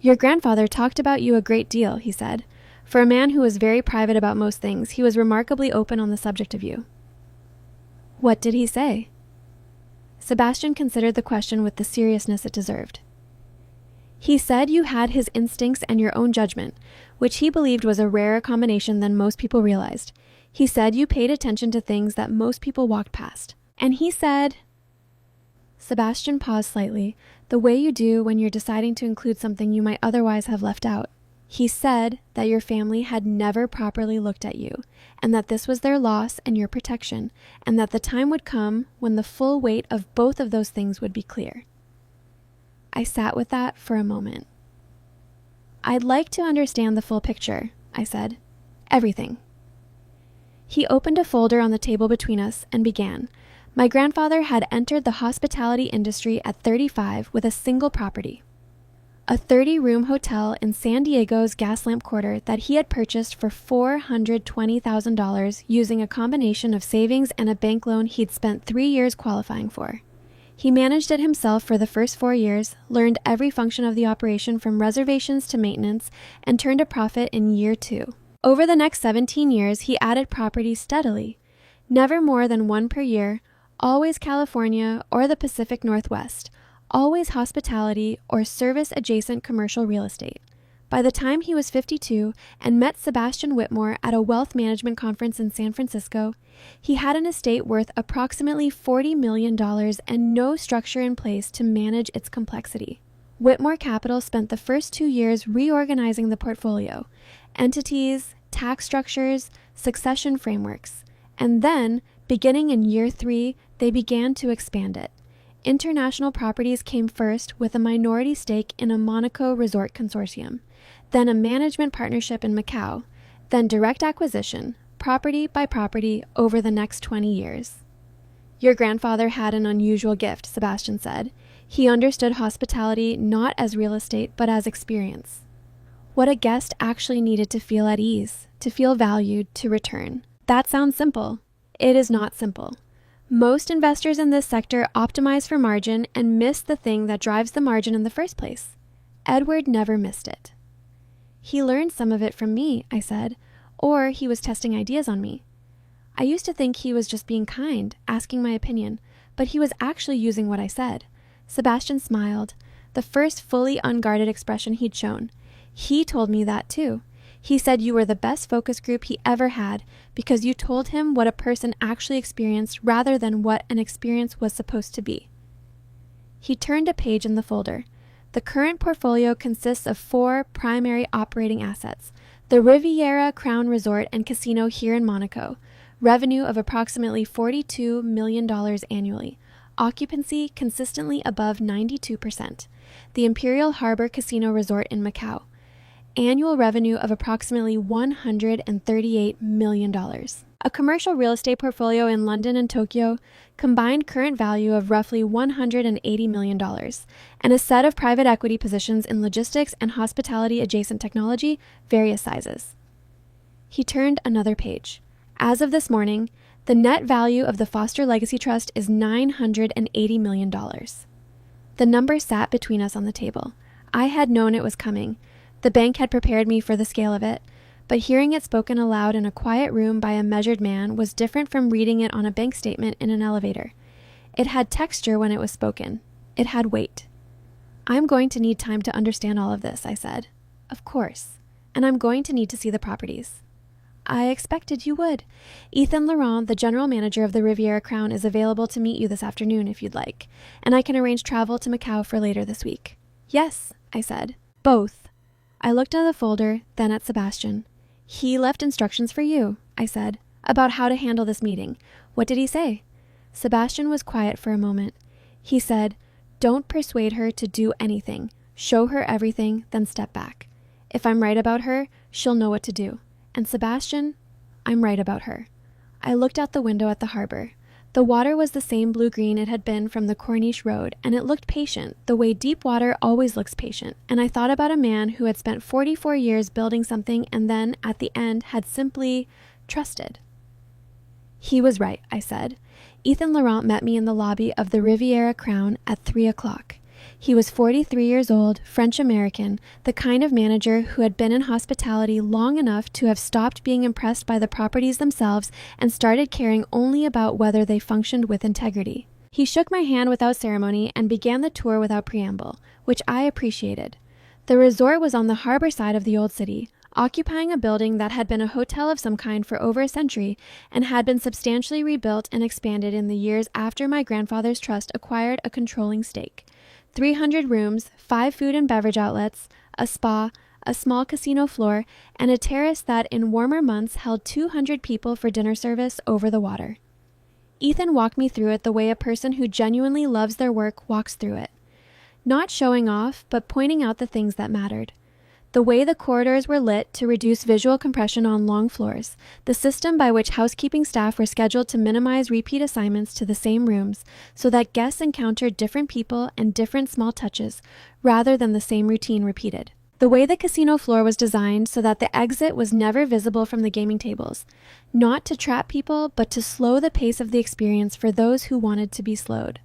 "Your grandfather talked about you a great deal," he said. "For a man who was very private about most things, he was remarkably open on the subject of you." "What did he say?" Sebastian considered the question with the seriousness it deserved. "He said you had his instincts and your own judgment, which he believed was a rarer combination than most people realized. He said you paid attention to things that most people walked past. And he said—" Sebastian paused slightly, the way you do when you're deciding to include something you might otherwise have left out. "He said that your family had never properly looked at you, and that this was their loss and your protection, and that the time would come when the full weight of both of those things would be clear." I sat with that for a moment. "I'd like to understand the full picture," I said. "Everything." He opened a folder on the table between us and began. My grandfather had entered the hospitality industry at 35 with a single property, a 30-room hotel in San Diego's Gaslamp Quarter that he had purchased for $420,000 using a combination of savings and a bank loan he'd spent 3 years qualifying for. He managed it himself for the first 4 years, learned every function of the operation from reservations to maintenance, and turned a profit in year 2. Over the next 17 years, he added properties steadily, never more than 1 per year, always California or the Pacific Northwest, always hospitality or service-adjacent commercial real estate. By the time he was 52 and met Sebastian Whitmore at a wealth management conference in San Francisco, he had an estate worth approximately $40 million and no structure in place to manage its complexity. Whitmore Capital spent the first 2 years reorganizing the portfolio, entities, tax structures, succession frameworks, and then, beginning in year 3, they began to expand it. International properties came first with a minority stake in a Monaco resort consortium, then a management partnership in Macau, then direct acquisition, property by property over the next 20 years. "Your grandfather had an unusual gift," Sebastian said. "He understood hospitality not as real estate but as experience. What a guest actually needed to feel at ease, to feel valued, to return. That sounds simple. It is not simple. Most investors in this sector optimize for margin and miss the thing that drives the margin in the first place. Edward never missed it." "He learned some of it from me," I said, "or he was testing ideas on me. I used to think he was just being kind, asking my opinion, but he was actually using what I said." Sebastian smiled, the first fully unguarded expression he'd shown. "He told me that too. He said you were the best focus group he ever had because you told him what a person actually experienced rather than what an experience was supposed to be." He turned a page in the folder. "The current portfolio consists of 4 primary operating assets: the Riviera Crown Resort and Casino here in Monaco, revenue of approximately $42 million annually, occupancy consistently above 92%, the Imperial Harbor Casino Resort in Macau, annual revenue of approximately $138 million. A commercial real estate portfolio in London and Tokyo, combined current value of roughly $180 million, and a set of private equity positions in logistics and hospitality adjacent technology, various sizes." He turned another page. "As of this morning, the net value of the Foster Legacy Trust is $980 million. The number sat between us on the table. I had known it was coming. The bank had prepared me for the scale of it, but hearing it spoken aloud in a quiet room by a measured man was different from reading it on a bank statement in an elevator. It had texture when it was spoken. It had weight. "I'm going to need time to understand all of this," I said. "Of course. And I'm going to need to see the properties." "I expected you would. Ethan Laurent, the general manager of the Riviera Crown, is available to meet you this afternoon if you'd like, and I can arrange travel to Macau for later this week." "Yes," I said. "Both." I looked at the folder, then at Sebastian. "He left instructions for you," I said, "about how to handle this meeting. What did he say?" Sebastian was quiet for a moment. He said, "Don't persuade her to do anything. Show her everything, then step back. If I'm right about her, she'll know what to do. And Sebastian, I'm right about her." I looked out the window at the harbor. The water was the same blue-green it had been from the Corniche Road, and it looked patient, the way deep water always looks patient, and I thought about a man who had spent 44 years building something and then, at the end, had simply trusted. "He was right," I said. Ethan Laurent met me in the lobby of the Riviera Crown at 3 o'clock. He was 43 years old, French-American, the kind of manager who had been in hospitality long enough to have stopped being impressed by the properties themselves and started caring only about whether they functioned with integrity. He shook my hand without ceremony and began the tour without preamble, which I appreciated. The resort was on the harbor side of the old city, occupying a building that had been a hotel of some kind for over a century and had been substantially rebuilt and expanded in the years after my grandfather's trust acquired a controlling stake. 300 rooms, 5 food and beverage outlets, a spa, a small casino floor, and a terrace that in warmer months held 200 people for dinner service over the water. Ethan walked me through it the way a person who genuinely loves their work walks through it. Not showing off, but pointing out the things that mattered. The way the corridors were lit to reduce visual compression on long floors, the system by which housekeeping staff were scheduled to minimize repeat assignments to the same rooms so that guests encountered different people and different small touches rather than the same routine repeated. The way the casino floor was designed so that the exit was never visible from the gaming tables, not to trap people, but to slow the pace of the experience for those who wanted to be slowed.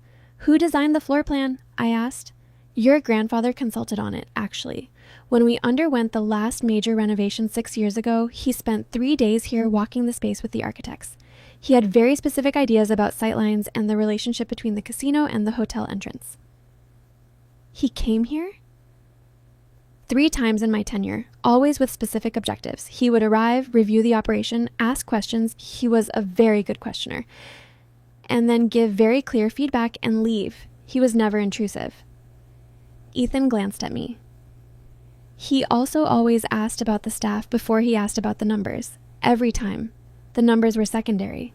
Who designed the floor plan? I asked. Your grandfather consulted on it, actually. When we underwent the last major renovation 6 years ago, he spent 3 days here walking the space with the architects. He had very specific ideas about sightlines and the relationship between the casino and the hotel entrance. He came here? 3 times in my tenure, always with specific objectives. He would arrive, review the operation, ask questions. He was a very good questioner. And then give very clear feedback and leave. He was never intrusive. Ethan glanced at me. He also always asked about the staff before he asked about the numbers. Every time. The numbers were secondary.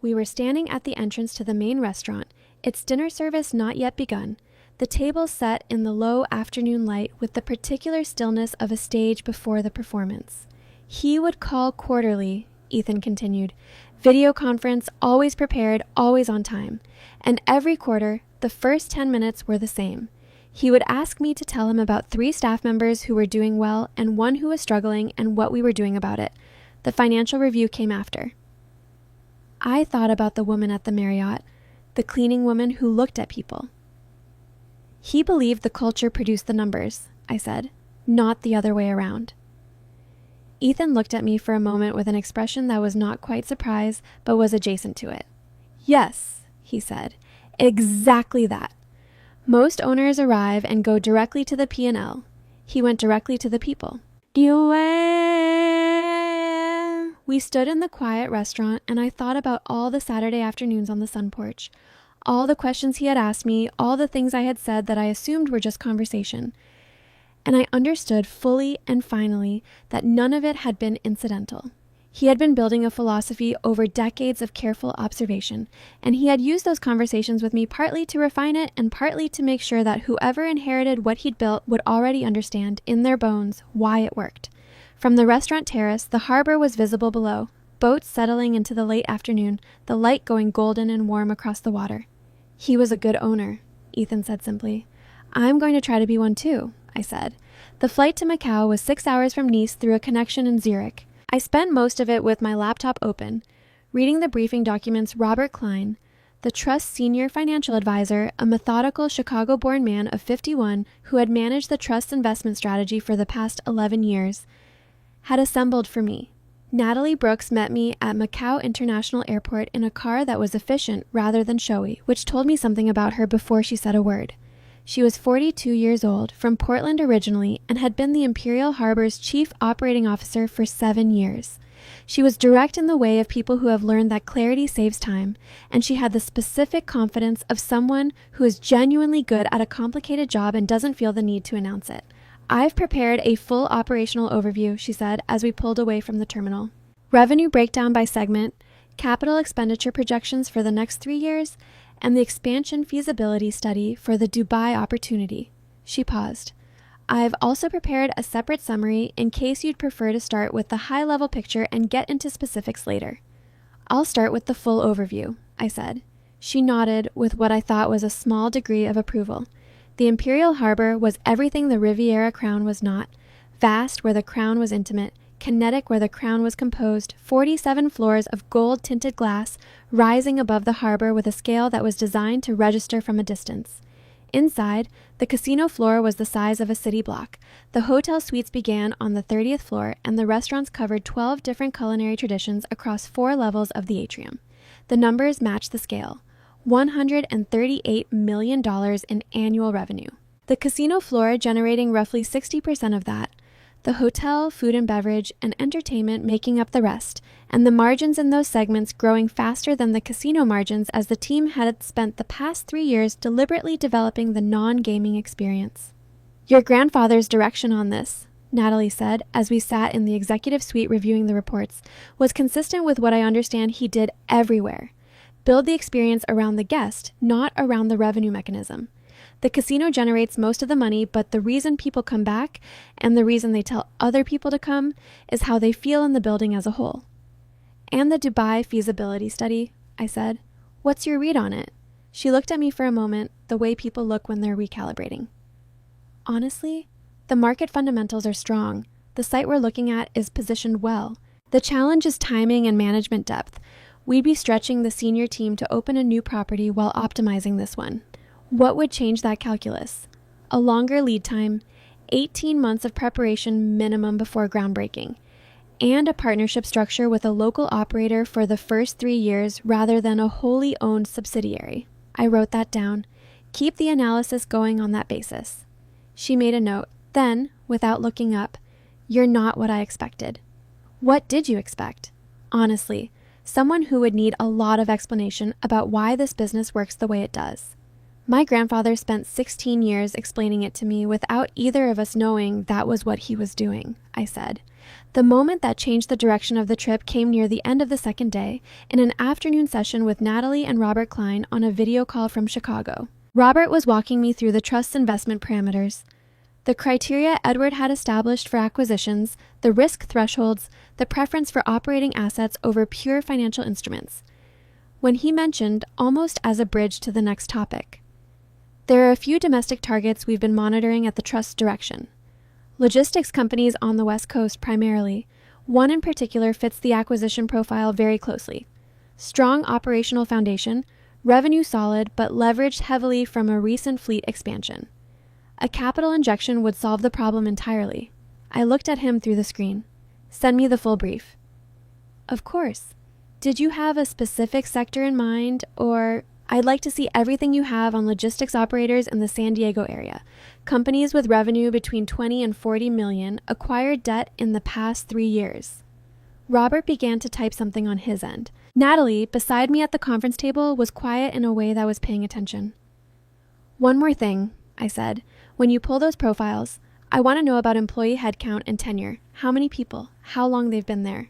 We were standing at the entrance to the main restaurant, its dinner service not yet begun, the table set in the low afternoon light with the particular stillness of a stage before the performance. He would call quarterly, Ethan continued. Video conference, always prepared, always on time. And every quarter, the first 10 minutes were the same. He would ask me to tell him about 3 staff members who were doing well and 1 who was struggling and what we were doing about it. The financial review came after. I thought about the woman at the Marriott, the cleaning woman who looked at people. He believed the culture produced the numbers, I said, not the other way around. Ethan looked at me for a moment with an expression that was not quite surprise, but was adjacent to it. Yes, he said, exactly that. Most owners arrive and go directly to the P&L. He went directly to the people. We stood in the quiet restaurant, and I thought about all the Saturday afternoons on the sun porch, all the questions he had asked me, all the things I had said that I assumed were just conversation. And I understood fully and finally that none of it had been incidental. He had been building a philosophy over decades of careful observation, and he had used those conversations with me partly to refine it and partly to make sure that whoever inherited what he'd built would already understand, in their bones, why it worked. From the restaurant terrace, the harbor was visible below, boats settling into the late afternoon, the light going golden and warm across the water. He was a good owner, Ethan said simply. I'm going to try to be one too, I said. The flight to Macau was 6 hours from Nice through a connection in Zurich. I spent most of it with my laptop open, reading the briefing documents Robert Klein, the Trust's senior financial advisor, a methodical Chicago-born man of 51 who had managed the Trust's investment strategy for the past 11 years, had assembled for me. Natalie Brooks met me at Macau International Airport in a car that was efficient rather than showy, which told me something about her before she said a word. She was 42 years old, from Portland originally, and had been the Imperial Harbor's chief operating officer for 7 years. She was direct in the way of people who have learned that clarity saves time, and she had the specific confidence of someone who is genuinely good at a complicated job and doesn't feel the need to announce it. I've prepared a full operational overview, she said, as we pulled away from the terminal. Revenue breakdown by segment, capital expenditure projections for the next 3 years, and the expansion feasibility study for the Dubai opportunity. She paused. I've also prepared a separate summary in case you'd prefer to start with the high-level picture and get into specifics later. I'll start with the full overview, I said. She nodded with what I thought was a small degree of approval. The Imperial Harbor was everything the Riviera Crown was not. Vast where the Crown was intimate, kinetic where the crown was composed, 47 floors of gold-tinted glass rising above the harbor with a scale that was designed to register from a distance. Inside, the casino floor was the size of a city block. The hotel suites began on the 30th floor, and the restaurants covered 12 different culinary traditions across 4 levels of the atrium. The numbers matched the scale: $138 million in annual revenue. The casino floor generating roughly 60% of that, the hotel, food and beverage, and entertainment making up the rest, and the margins in those segments growing faster than the casino margins as the team had spent the past 3 years deliberately developing the non-gaming experience. "Your grandfather's direction on this," Natalie said, as we sat in the executive suite reviewing the reports, "was consistent with what I understand he did everywhere. Build the experience around the guest, not around the revenue mechanism. The casino generates most of the money, but the reason people come back and the reason they tell other people to come is how they feel in the building as a whole." "And the Dubai feasibility study," I said. "What's your read on it?" She looked at me for a moment, the way people look when they're recalibrating. "Honestly, the market fundamentals are strong. The site we're looking at is positioned well. The challenge is timing and management depth. We'd be stretching the senior team to open a new property while optimizing this one. What would change that calculus? A longer lead time, 18 months of preparation minimum before groundbreaking, and a partnership structure with a local operator for the first 3 years rather than a wholly owned subsidiary." I wrote that down. "Keep the analysis going on that basis." She made a note. Then, without looking up, "You're not what I expected." "What did you expect?" "Honestly, someone who would need a lot of explanation about why this business works the way it does." My grandfather spent 16 years explaining it to me without either of us knowing that was what he was doing, I said. The moment that changed the direction of the trip came near the end of the second day, in an afternoon session with Natalie and Robert Klein on a video call from Chicago. Robert was walking me through the trust's investment parameters, the criteria Edward had established for acquisitions, the risk thresholds, the preference for operating assets over pure financial instruments. When he mentioned, almost as a bridge to the next topic, "There are a few domestic targets we've been monitoring at the trust's direction. Logistics companies on the West Coast primarily. One in particular fits the acquisition profile very closely. Strong operational foundation, revenue solid, but leveraged heavily from a recent fleet expansion. A capital injection would solve the problem entirely." I looked at him through the screen. "Send me the full brief." "Of course. Did you have a specific sector in mind, or..." "I'd like to see everything you have on logistics operators in the San Diego area. Companies with revenue between 20 and 40 million, acquired debt in the past 3 years. Robert began to type something on his end. Natalie, beside me at the conference table, was quiet in a way that was paying attention. "One more thing," I said. "When you pull those profiles, I want to know about employee headcount and tenure. How many people? How long they've been there."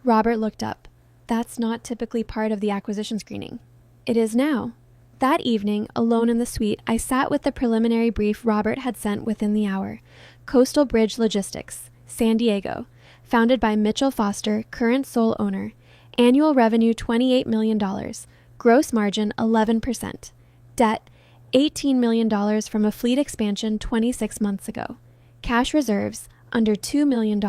Robert looked up. "That's not typically part of the acquisition screening." "It is now." That evening, alone in the suite, I sat with the preliminary brief Robert had sent within the hour. Coastal Bridge Logistics, San Diego, founded by Mitchell Foster, current sole owner. Annual revenue $28 million. Gross margin 11%. Debt $18 million from a fleet expansion 26 months ago. Cash reserves under $2 million.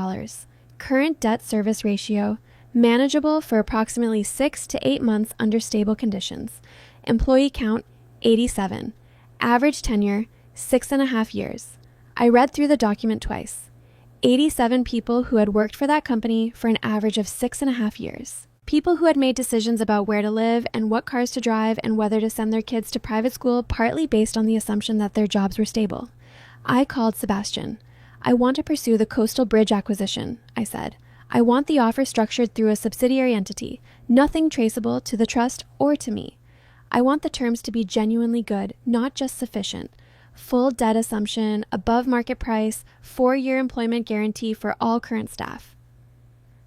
Current debt service ratio manageable for approximately 6 to 8 months under stable conditions. Employee count 87. Average tenure 6.5 years. I read through the document twice. 87 people who had worked for that company for an average of 6.5 years. People who had made decisions about where to live and what cars to drive and whether to send their kids to private school partly based on the assumption that their jobs were stable. I called Sebastian. "I want to pursue the Coastal Bridge acquisition," I said. "I want the offer structured through a subsidiary entity, nothing traceable to the trust or to me. I want the terms to be genuinely good, not just sufficient. Full debt assumption, above market price, 4-year employment guarantee for all current staff."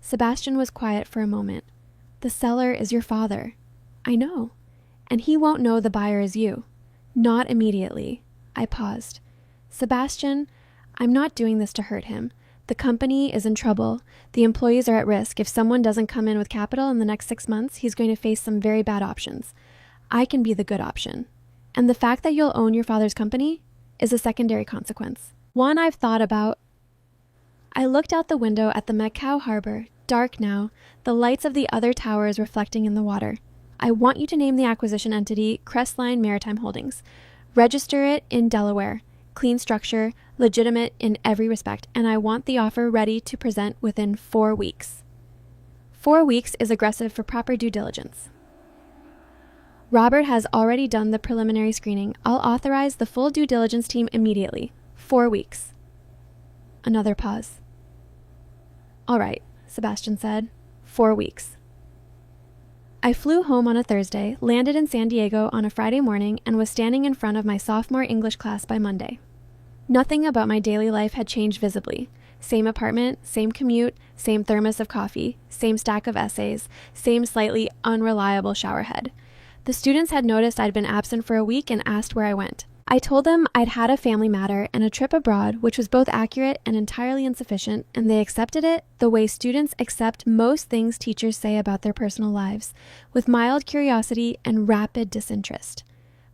Sebastian was quiet for a moment. "The seller is your father." "I know. And he won't know the buyer is you." "Not immediately." I paused. "Sebastian, I'm not doing this to hurt him. The company is in trouble. The employees are at risk. If someone doesn't come in with capital in the next 6 months, he's going to face some very bad options. I can be the good option. And the fact that you'll own your father's company is a secondary consequence. One I've thought about." I looked out the window at the Macau harbor, dark now, the lights of the other towers reflecting in the water. I want you to name the acquisition entity Crestline Maritime Holdings. Register it in Delaware. Clean structure, legitimate in every respect, and I want the offer ready to present within 4 weeks. 4 weeks is aggressive for proper due diligence. Robert has already done the preliminary screening. I'll authorize the full due diligence team immediately. 4 weeks. Another pause. All right, Sebastian said. 4 weeks. I flew home on a Thursday, landed in San Diego on a Friday morning, and was standing in front of my sophomore English class by Monday. Nothing about my daily life had changed visibly. Same apartment, same commute, same thermos of coffee, same stack of essays, same slightly unreliable showerhead. The students had noticed I'd been absent for a week and asked where I went. I told them I'd had a family matter and a trip abroad, which was both accurate and entirely insufficient, and they accepted it the way students accept most things teachers say about their personal lives, with mild curiosity and rapid disinterest.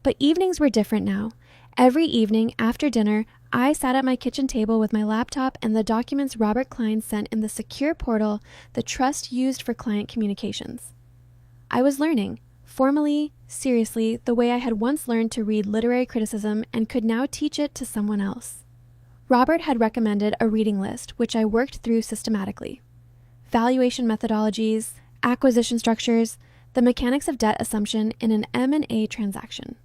But evenings were different now. Every evening after dinner, I sat at my kitchen table with my laptop and the documents Robert Klein sent in the secure portal the trust used for client communications. I was learning. Formally, seriously, the way I had once learned to read literary criticism and could now teach it to someone else. Robert had recommended a reading list, which I worked through systematically. Valuation methodologies, acquisition structures, the mechanics of debt assumption in an M&A transaction.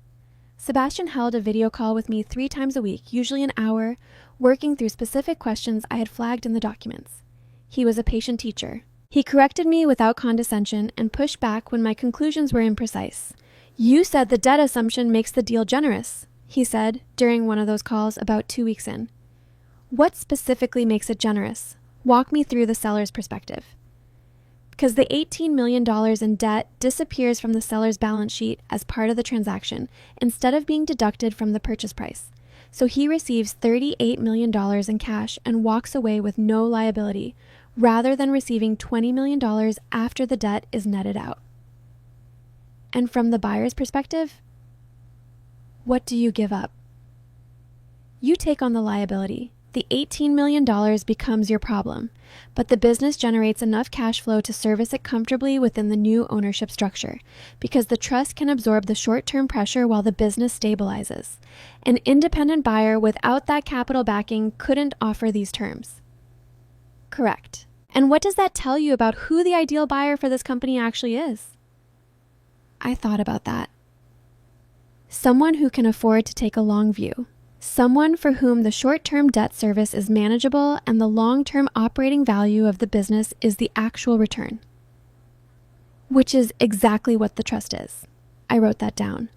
Sebastian held a video call with me 3 times a week, usually an hour, working through specific questions I had flagged in the documents. He was a patient teacher. He corrected me without condescension and pushed back when my conclusions were imprecise. "You said the debt assumption makes the deal generous," he said during one of those calls about 2 weeks in. "What specifically makes it generous? Walk me through the seller's perspective." Because the $18 million in debt disappears from the seller's balance sheet as part of the transaction, instead of being deducted from the purchase price. So he receives $38 million in cash and walks away with no liability, rather than receiving $20 million after the debt is netted out. And from the buyer's perspective, what do you give up? You take on the liability. The $18 million becomes your problem, but the business generates enough cash flow to service it comfortably within the new ownership structure, because the trust can absorb the short-term pressure while the business stabilizes. An independent buyer without that capital backing couldn't offer these terms. Correct. And what does that tell you about who the ideal buyer for this company actually is? I thought about that. Someone who can afford to take a long view. Someone for whom the short-term debt service is manageable and the long-term operating value of the business is the actual return. Which is exactly what the trust is. I wrote that down.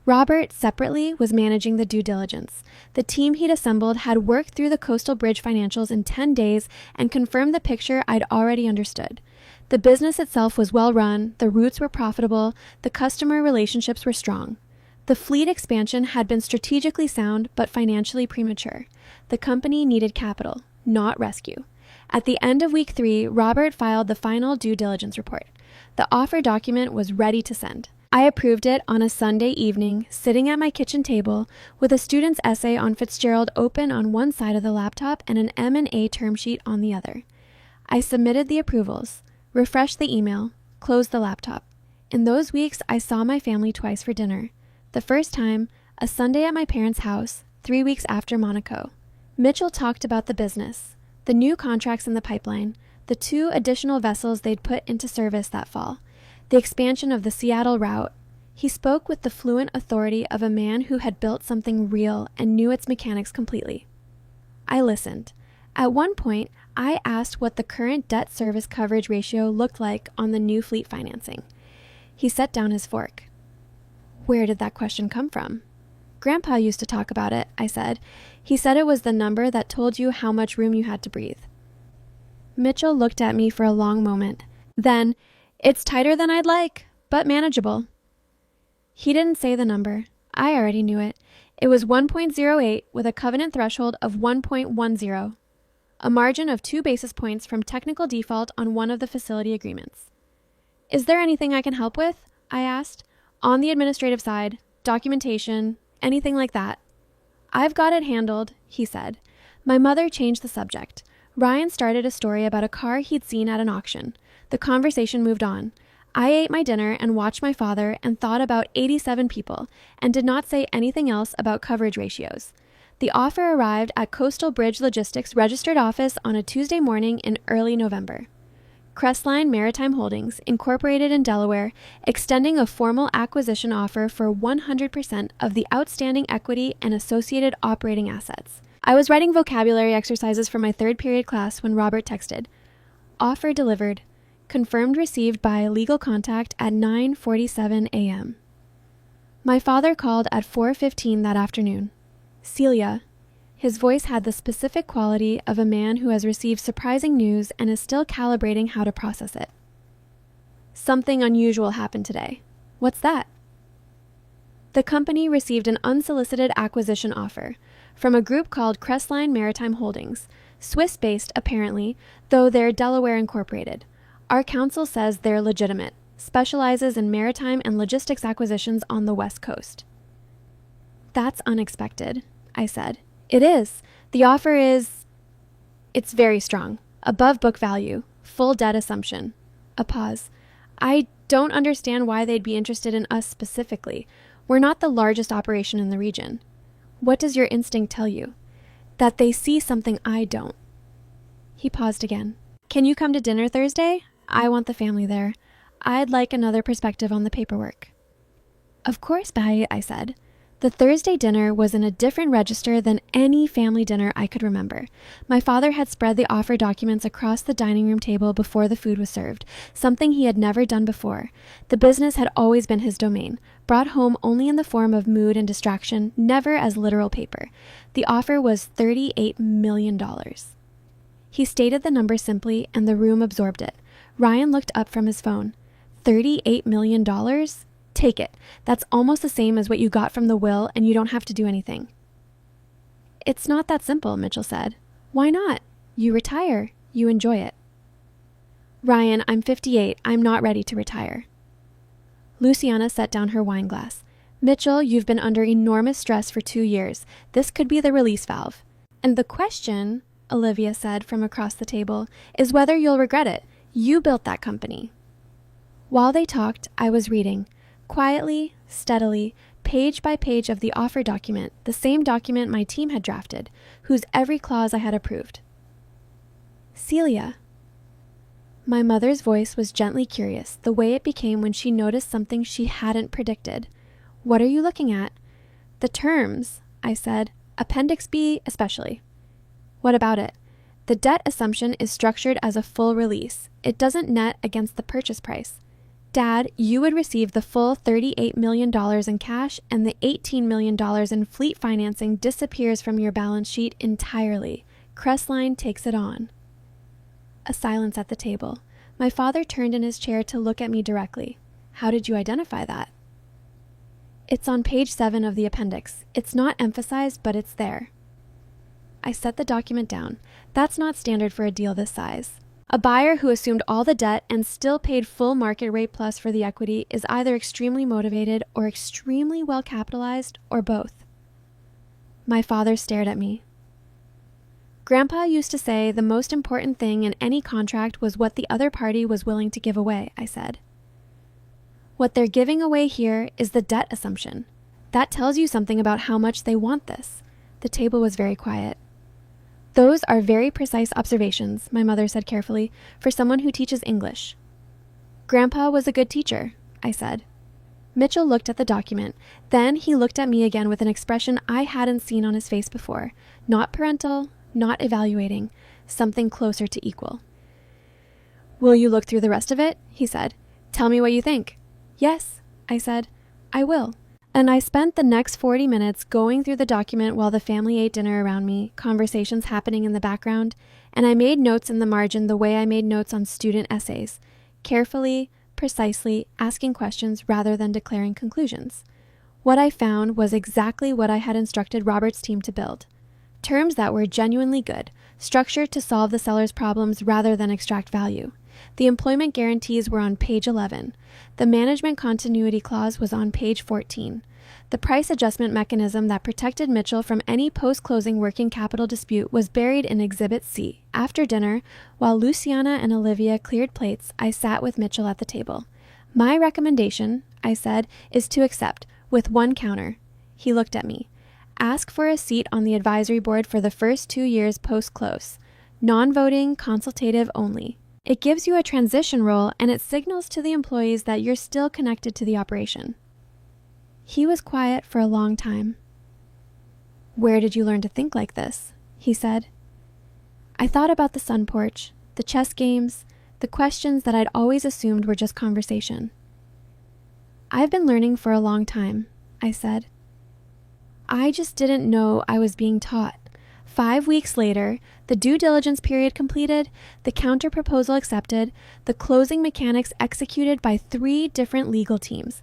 Robert, separately, was managing the due diligence. The team he'd assembled had worked through the Coastal Bridge financials in 10 days and confirmed the picture I'd already understood. The business itself was well run, the routes were profitable, the customer relationships were strong. The fleet expansion had been strategically sound but financially premature. The company needed capital, not rescue. At the end of week 3, Robert filed the final due diligence report. The offer document was ready to send. I approved it on a Sunday evening, sitting at my kitchen table with a student's essay on Fitzgerald open on one side of the laptop and an M&A term sheet on the other. I submitted the approvals, refreshed the email, closed the laptop. In those weeks, I saw my family twice for dinner. The first time, a Sunday at my parents' house, 3 weeks after Monaco. Mitchell talked about the business, the new contracts in the pipeline, the 2 additional vessels they'd put into service that fall, the expansion of the Seattle route. He spoke with the fluent authority of a man who had built something real and knew its mechanics completely. I listened. At one point, I asked what the current debt service coverage ratio looked like on the new fleet financing. He set down his fork. Where did that question come from? Grandpa used to talk about it, I said. He said it was the number that told you how much room you had to breathe. Mitchell looked at me for a long moment. Then, "It's tighter than I'd like, but manageable." He didn't say the number. I already knew it. It was 1.08 with a covenant threshold of 1.10, a margin of 2 basis points from technical default on one of the facility agreements. "Is there anything I can help with?" I asked. "On the administrative side, documentation, anything like that." "I've got it handled," he said. My mother changed the subject. Ryan started a story about a car he'd seen at an auction. The conversation moved on. I ate my dinner and watched my father and thought about 87 people and did not say anything else about coverage ratios. The offer arrived at Coastal Bridge Logistics' registered office on a Tuesday morning in early November. Crestline Maritime Holdings, incorporated in Delaware, extending a formal acquisition offer for 100% of the outstanding equity and associated operating assets. I was writing vocabulary exercises for my third period class when Robert texted, "Offer delivered. Confirmed received by legal contact at 9:47 a.m." My father called at 4:15 that afternoon. "Celia." His voice had the specific quality of a man who has received surprising news and is still calibrating how to process it. "Something unusual happened today." "What's that?" The company received an unsolicited acquisition offer from a group called Crestline Maritime Holdings, Swiss-based apparently, though they're Delaware incorporated. Our counsel says they're legitimate, specializes in maritime and logistics acquisitions on the West Coast. "That's unexpected," I said. "It is. The offer is... it's very strong. Above book value. Full debt assumption." A pause. "I don't understand why they'd be interested in us specifically. We're not the largest operation in the region." "What does your instinct tell you?" "That they see something I don't." He paused again. "Can you come to dinner Thursday? I want the family there. I'd like another perspective on the paperwork." "Of course, Bai," I said. The Thursday dinner was in a different register than any family dinner I could remember. My father had spread the offer documents across the dining room table before the food was served, something he had never done before. The business had always been his domain, brought home only in the form of mood and distraction, never as literal paper. The offer was $38 million. He stated the number simply, and the room absorbed it. Ryan looked up from his phone. $38 million? Take it. That's almost the same as what you got from the will, and you don't have to do anything. "It's not that simple," Mitchell said. "Why not? You retire. You enjoy it." "Ryan, I'm 58. I'm not ready to retire." Luciana set down her wine glass. "Mitchell, you've been under enormous stress for 2 years. This could be the release valve. And the question," Olivia said from across the table, "is whether you'll regret it. You built that company." While they talked, I was reading. Quietly, steadily, page by page of the offer document, the same document my team had drafted, whose every clause I had approved. "Celia." My mother's voice was gently curious, the way it became when she noticed something she hadn't predicted. "What are you looking at?" "The terms," I said. "Appendix B especially." "What about it?" "The debt assumption is structured as a full release. It doesn't net against the purchase price. Dad, you would receive the full $38 million in cash, and the $18 million in fleet financing disappears from your balance sheet entirely. Crestline takes it on." A silence at the table. My father turned in his chair to look at me directly. "How did you identify that?" "It's on page 7 of the appendix. It's not emphasized, but it's there." I set the document down. That's not standard for a deal this size. A buyer who assumed all the debt and still paid full market rate plus for the equity is either extremely motivated or extremely well capitalized, or both. My father stared at me. "Grandpa used to say the most important thing in any contract was what the other party was willing to give away," I said. "What they're giving away here is the debt assumption. That tells you something about how much they want this." The table was very quiet. "Those are very precise observations," my mother said carefully, "for someone who teaches English." "Grandpa was a good teacher," I said. Mitchell looked at the document. Then he looked at me again with an expression I hadn't seen on his face before. Not parental, not evaluating, something closer to equal. "Will you look through the rest of it?" he said. "Tell me what you think." "Yes," I said. "I will." And I spent the next 40 minutes going through the document while the family ate dinner around me, conversations happening in the background, and I made notes in the margin the way I made notes on student essays, carefully, precisely, asking questions rather than declaring conclusions. What I found was exactly what I had instructed Robert's team to build. Terms that were genuinely good, structured to solve the seller's problems rather than extract value. The employment guarantees were on page 11. The management continuity clause was on page 14. The price adjustment mechanism that protected Mitchell from any post-closing working capital dispute was buried in Exhibit C. After dinner, while Luciana and Olivia cleared plates, I sat with Mitchell at the table. "My recommendation," I said, "is to accept, with one counter." He looked at me. "Ask for a seat on the advisory board for the first 2 years post-close. Non-voting, consultative only. It gives you a transition role, and it signals to the employees that you're still connected to the operation." He was quiet for a long time. "Where did you learn to think like this?" he said. I thought about the sun porch, the chess games, the questions that I'd always assumed were just conversation. "I've been learning for a long time," I said. I just didn't know I was being taught. 5 weeks later, the due diligence period completed, the counter proposal accepted, the closing mechanics executed by 3 different legal teams.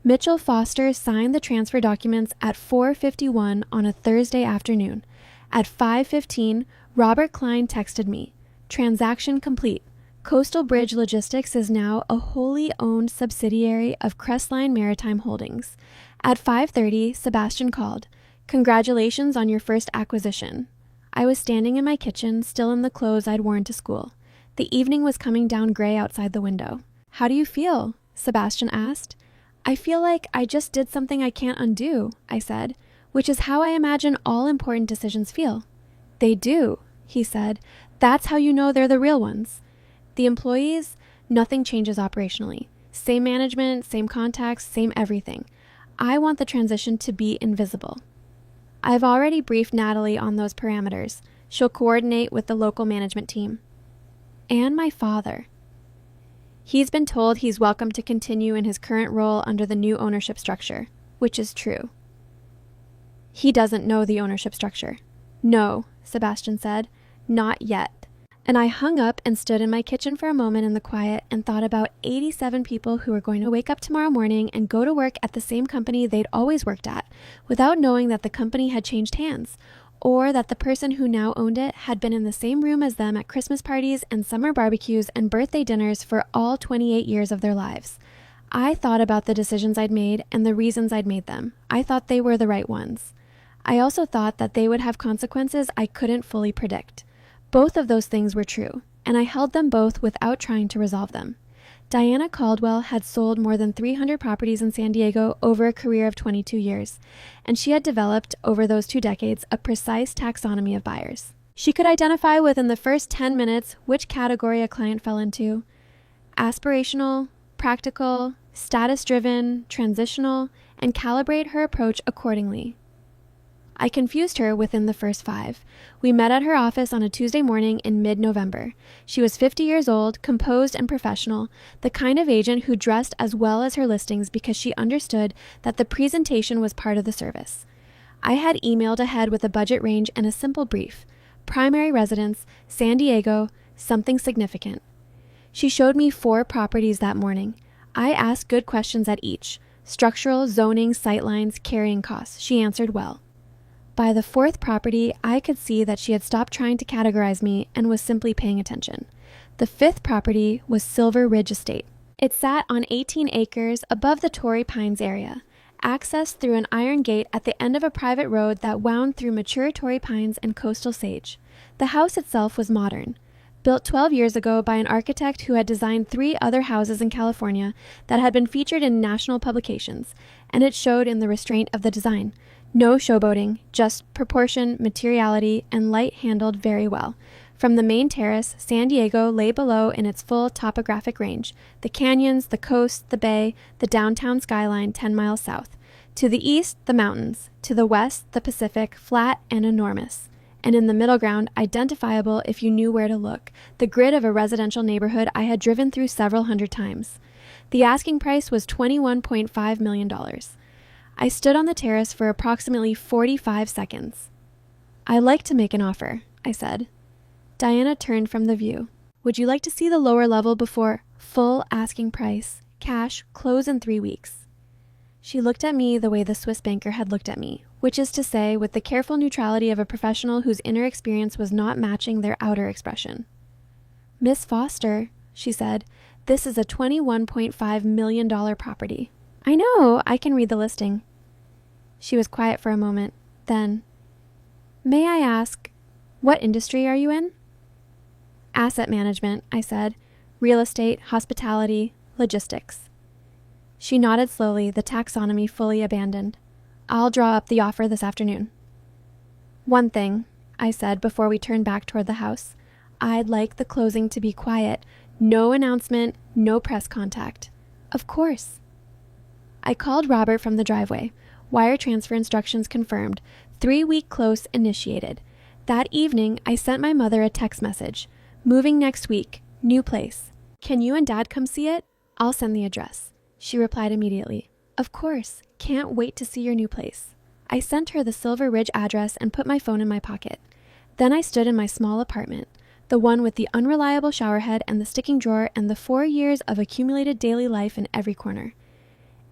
Mitchell Foster signed the transfer documents at 4:51 on a Thursday afternoon. At 5:15, Robert Klein texted me, "Transaction complete. Coastal Bridge Logistics is now a wholly owned subsidiary of Crestline Maritime Holdings." At 5:30, Sebastian called, "Congratulations on your first acquisition." I was standing in my kitchen, still in the clothes I'd worn to school. The evening was coming down gray outside the window. "How do you feel?" Sebastian asked. "I feel like I just did something I can't undo," I said, "which is how I imagine all important decisions feel." "They do," he said. "That's how you know they're the real ones." The employees, nothing changes operationally. Same management, same contacts, same everything. I want the transition to be invisible. I've already briefed Natalie on those parameters. She'll coordinate with the local management team. And my father. He's been told he's welcome to continue in his current role under the new ownership structure, which is true. He doesn't know the ownership structure. "No," Sebastian said, "not yet." And I hung up and stood in my kitchen for a moment in the quiet and thought about 87 people who were going to wake up tomorrow morning and go to work at the same company they'd always worked at, without knowing that the company had changed hands, or that the person who now owned it had been in the same room as them at Christmas parties and summer barbecues and birthday dinners for all 28 years of their lives. I thought about the decisions I'd made and the reasons I'd made them. I thought they were the right ones. I also thought that they would have consequences I couldn't fully predict. Both of those things were true, and I held them both without trying to resolve them. Diana Caldwell had sold more than 300 properties in San Diego over a career of 22 years, and she had developed, over those 2 decades, a precise taxonomy of buyers. She could identify within the first 10 minutes which category a client fell into: aspirational, practical, status-driven, transitional, and calibrate her approach accordingly. I confused her within the first 5. We met at her office on a Tuesday morning in mid-November. She was 50 years old, composed and professional, the kind of agent who dressed as well as her listings because she understood that the presentation was part of the service. I had emailed ahead with a budget range and a simple brief: primary residence, San Diego, something significant. She showed me 4 properties that morning. I asked good questions at each: structural, zoning, sightlines, carrying costs. She answered well. By the 4th property, I could see that she had stopped trying to categorize me and was simply paying attention. The 5th property was Silver Ridge Estate. It sat on 18 acres above the Torrey Pines area, accessed through an iron gate at the end of a private road that wound through mature Torrey Pines and coastal sage. The house itself was modern, built 12 years ago by an architect who had designed 3 other houses in California that had been featured in national publications, and it showed in the restraint of the design. No showboating, just proportion, materiality, and light handled very well. From the main terrace, San Diego lay below in its full topographic range: the canyons, the coast, the bay, the downtown skyline 10 miles south. To the east, the mountains. To the west, the Pacific, flat and enormous. And in the middle ground, identifiable if you knew where to look, the grid of a residential neighborhood I had driven through several hundred times. The asking price was $21.5 million. I stood on the terrace for approximately 45 seconds. "I'd like to make an offer," I said. Diana turned from the view. "Would you like to see the lower level before full asking price, cash, close in 3 weeks?" She looked at me the way the Swiss banker had looked at me, which is to say, with the careful neutrality of a professional whose inner experience was not matching their outer expression. "Miss Foster," she said, "this is a $21.5 million property." "I know, I can read the listing." She was quiet for a moment. Then, "May I ask, what industry are you in?" "Asset management," I said. "Real estate, hospitality, logistics." She nodded slowly, the taxonomy fully abandoned. "I'll draw up the offer this afternoon." "One thing," I said before we turned back toward the house. "I'd like the closing to be quiet. No announcement, no press contact." "Of course." I called Robert from the driveway. Wire transfer instructions confirmed. 3-week close initiated. That evening, I sent my mother a text message. "Moving next week. New place. Can you and Dad come see it? I'll send the address." She replied immediately. "Of course. Can't wait to see your new place." I sent her the Silver Ridge address and put my phone in my pocket. Then I stood in my small apartment, the one with the unreliable showerhead and the sticking drawer and the 4 years of accumulated daily life in every corner.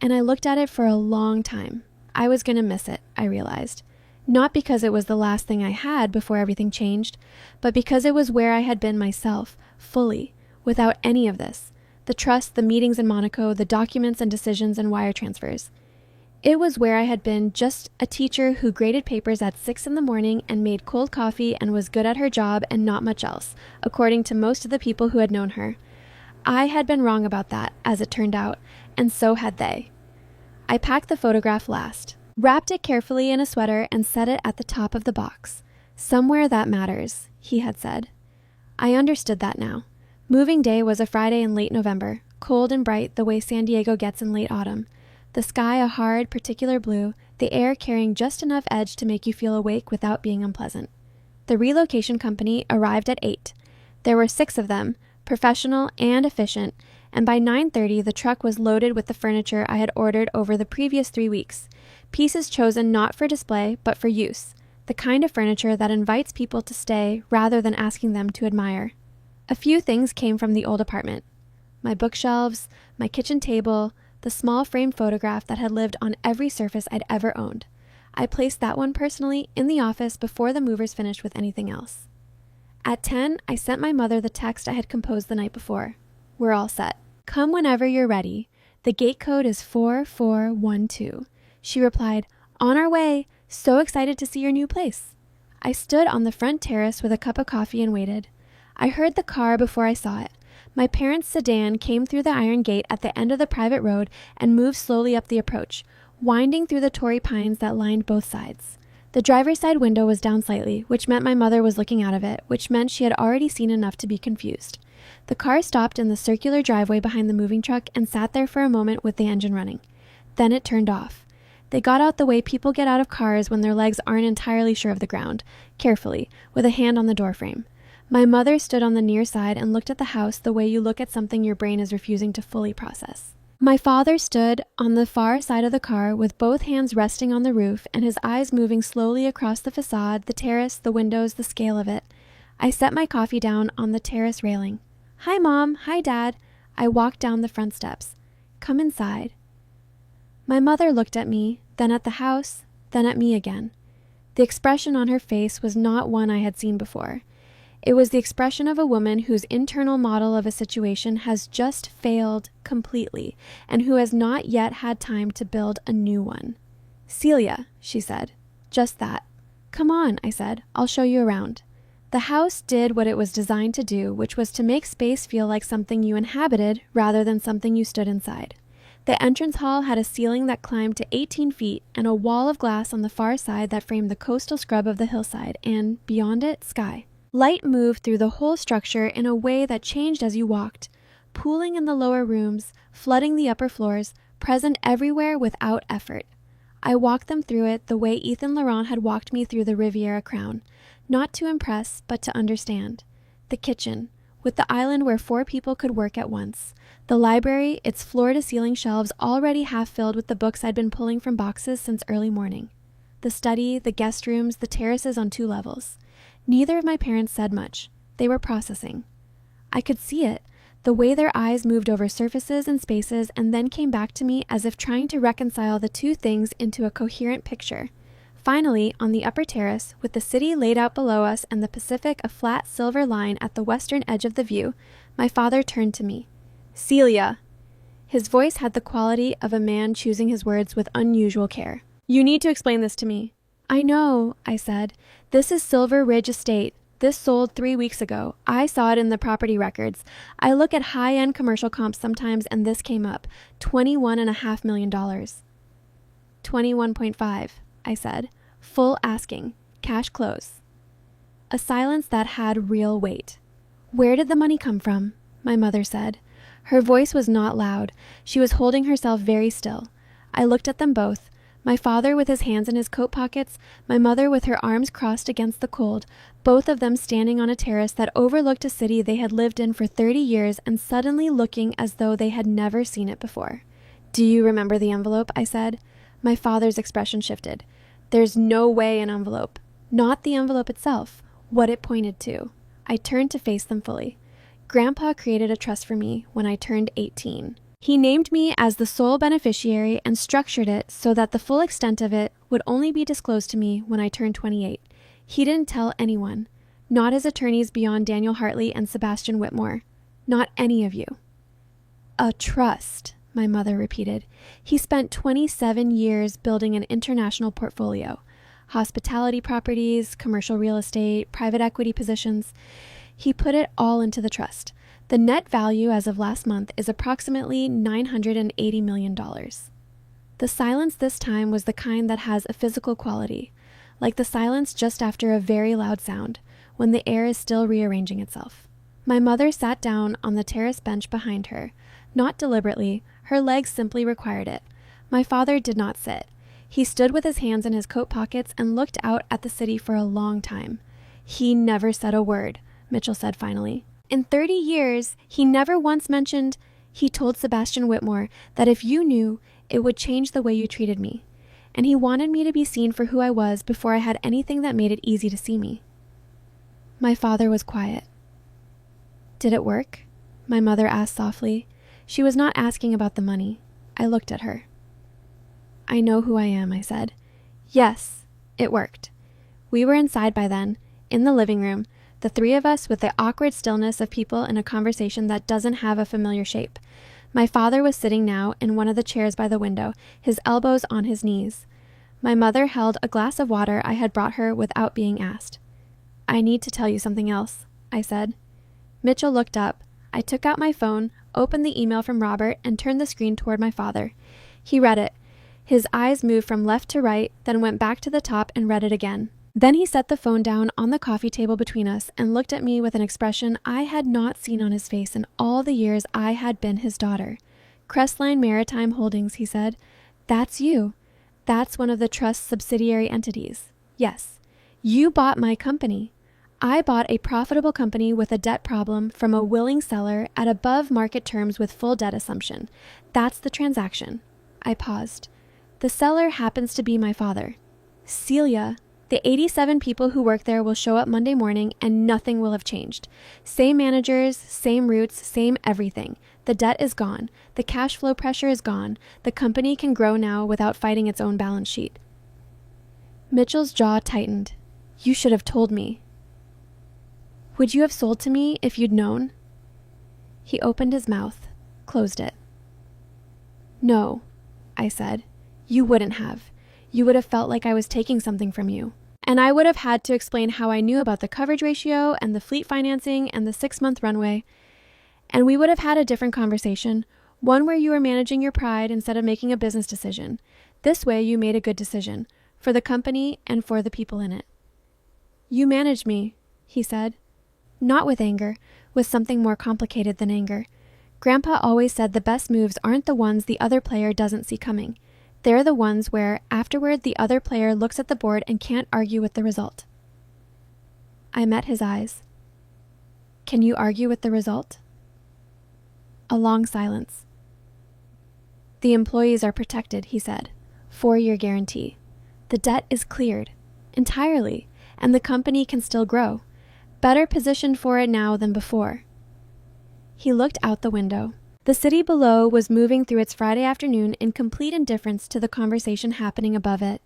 And I looked at it for a long time. I was going to miss it, I realized. Not because it was the last thing I had before everything changed, but because it was where I had been myself, fully, without any of this. The trust, the meetings in Monaco, the documents and decisions and wire transfers. It was where I had been just a teacher who graded papers at 6 in the morning and made cold coffee and was good at her job and not much else, according to most of the people who had known her. I had been wrong about that, as it turned out, and so had they. I packed the photograph last, wrapped it carefully in a sweater, and set it at the top of the box. "Somewhere that matters," he had said. I understood that now. Moving day was a Friday in late November, cold and bright the way San Diego gets in late autumn. The sky a hard, particular blue, the air carrying just enough edge to make you feel awake without being unpleasant. The relocation company arrived at 8. There were 6 of them, professional and efficient, and by 9:30 the truck was loaded with the furniture I had ordered over the previous 3 weeks, pieces chosen not for display but for use, the kind of furniture that invites people to stay rather than asking them to admire. A few things came from the old apartment. My bookshelves, my kitchen table, the small framed photograph that had lived on every surface I'd ever owned. I placed that one personally in the office before the movers finished with anything else. At 10, I sent my mother the text I had composed the night before. "We're all set. Come whenever you're ready. The gate code is 4412. She replied, "On our way. So excited to see your new place." I stood on the front terrace with a cup of coffee and waited. I heard the car before I saw it. My parents' sedan came through the iron gate at the end of the private road and moved slowly up the approach, winding through the Torrey pines that lined both sides. The driver's side window was down slightly, which meant my mother was looking out of it, which meant she had already seen enough to be confused. The car stopped in the circular driveway behind the moving truck and sat there for a moment with the engine running. Then it turned off. They got out the way people get out of cars when their legs aren't entirely sure of the ground, carefully, with a hand on the doorframe. My mother stood on the near side and looked at the house the way you look at something your brain is refusing to fully process. My father stood on the far side of the car with both hands resting on the roof and his eyes moving slowly across the facade, the terrace, the windows, the scale of it. I set my coffee down on the terrace railing. "Hi, Mom. Hi, Dad." I walked down the front steps. "Come inside." My mother looked at me, then at the house, then at me again. The expression on her face was not one I had seen before. It was the expression of a woman whose internal model of a situation has just failed completely and who has not yet had time to build a new one. "Celia," she said. Just that. "Come on," I said. "I'll show you around." The house did what it was designed to do, which was to make space feel like something you inhabited rather than something you stood inside. The entrance hall had a ceiling that climbed to 18 feet and a wall of glass on the far side that framed the coastal scrub of the hillside and, beyond it, sky. Light moved through the whole structure in a way that changed as you walked, pooling in the lower rooms, flooding the upper floors, present everywhere without effort. I walked them through it the way Ethan Laurent had walked me through the Riviera Crown, not to impress, but to understand. The kitchen, with the island where 4 people could work at once. The library, its floor-to-ceiling shelves already half filled with the books I'd been pulling from boxes since early morning. The study, the guest rooms, the terraces on 2 levels. Neither of my parents said much. They were processing. I could see it, the way their eyes moved over surfaces and spaces and then came back to me as if trying to reconcile the 2 things into a coherent picture. Finally, on the upper terrace, with the city laid out below us and the Pacific a flat silver line at the western edge of the view, my father turned to me. "Celia." His voice had the quality of a man choosing his words with unusual care. You need to explain this to me. I know, I said. This is Silver Ridge Estate. This sold 3 weeks ago. I saw it in the property records. I look at high-end commercial comps sometimes, and this came up. $21.5 million. 21.5, I said. Full asking. Cash close. A silence that had real weight. Where did the money come from? My mother said. Her voice was not loud. She was holding herself very still. I looked at them both. My father with his hands in his coat pockets, my mother with her arms crossed against the cold, both of them standing on a terrace that overlooked a city they had lived in for 30 years and suddenly looking as though they had never seen it before. Do you remember the envelope? I said. My father's expression shifted. There's no way an envelope. Not the envelope itself, what it pointed to. I turned to face them fully. Grandpa created a trust for me when I turned 18. He named me as the sole beneficiary and structured it so that the full extent of it would only be disclosed to me when I turned 28. He didn't tell anyone, not his attorneys beyond Daniel Hartley and Sebastian Whitmore, not any of you. A trust, my mother repeated. He spent 27 years building an international portfolio, hospitality properties, commercial real estate, private equity positions. He put it all into the trust. The net value as of last month is approximately $980 million. The silence this time was the kind that has a physical quality, like the silence just after a very loud sound, when the air is still rearranging itself. My mother sat down on the terrace bench behind her, not deliberately, her legs simply required it. My father did not sit. He stood with his hands in his coat pockets and looked out at the city for a long time. He never said a word, Mitchell said finally. In 30 years, he never once mentioned, he told Sebastian Whitmore that if you knew, it would change the way you treated me. And he wanted me to be seen for who I was before I had anything that made it easy to see me. My father was quiet. Did it work? My mother asked softly. She was not asking about the money. I looked at her. I know who I am, I said. Yes, it worked. We were inside by then, in the living room, the three of us with the awkward stillness of people in a conversation that doesn't have a familiar shape. My father was sitting now in one of the chairs by the window, his elbows on his knees. My mother held a glass of water I had brought her without being asked. I need to tell you something else, I said. Mitchell looked up. I took out my phone, opened the email from Robert, and turned the screen toward my father. He read it. His eyes moved from left to right, then went back to the top and read it again. Then he set the phone down on the coffee table between us and looked at me with an expression I had not seen on his face in all the years I had been his daughter. Crestline Maritime Holdings, he said. That's you. That's one of the trust's subsidiary entities. Yes. You bought my company. I bought a profitable company with a debt problem from a willing seller at above market terms with full debt assumption. That's the transaction. I paused. The seller happens to be my father. Celia. The 87 people who work there will show up Monday morning and nothing will have changed. Same managers, same routes, same everything. The debt is gone. The cash flow pressure is gone. The company can grow now without fighting its own balance sheet. Mitchell's jaw tightened. You should have told me. Would you have sold to me if you'd known? He opened his mouth, closed it. No, I said. You wouldn't have. You would have felt like I was taking something from you. And I would have had to explain how I knew about the coverage ratio and the fleet financing and the 6-month runway. And we would have had a different conversation, one where you were managing your pride instead of making a business decision. This way you made a good decision, for the company and for the people in it. You managed me, he said. Not with anger, with something more complicated than anger. Grandpa always said the best moves aren't the ones the other player doesn't see coming. They're the ones where, afterward, the other player looks at the board and can't argue with the result. I met his eyes. Can you argue with the result? A long silence. The employees are protected, he said. 4-year guarantee. The debt is cleared. Entirely. And the company can still grow. Better positioned for it now than before. He looked out the window. The city below was moving through its Friday afternoon in complete indifference to the conversation happening above it.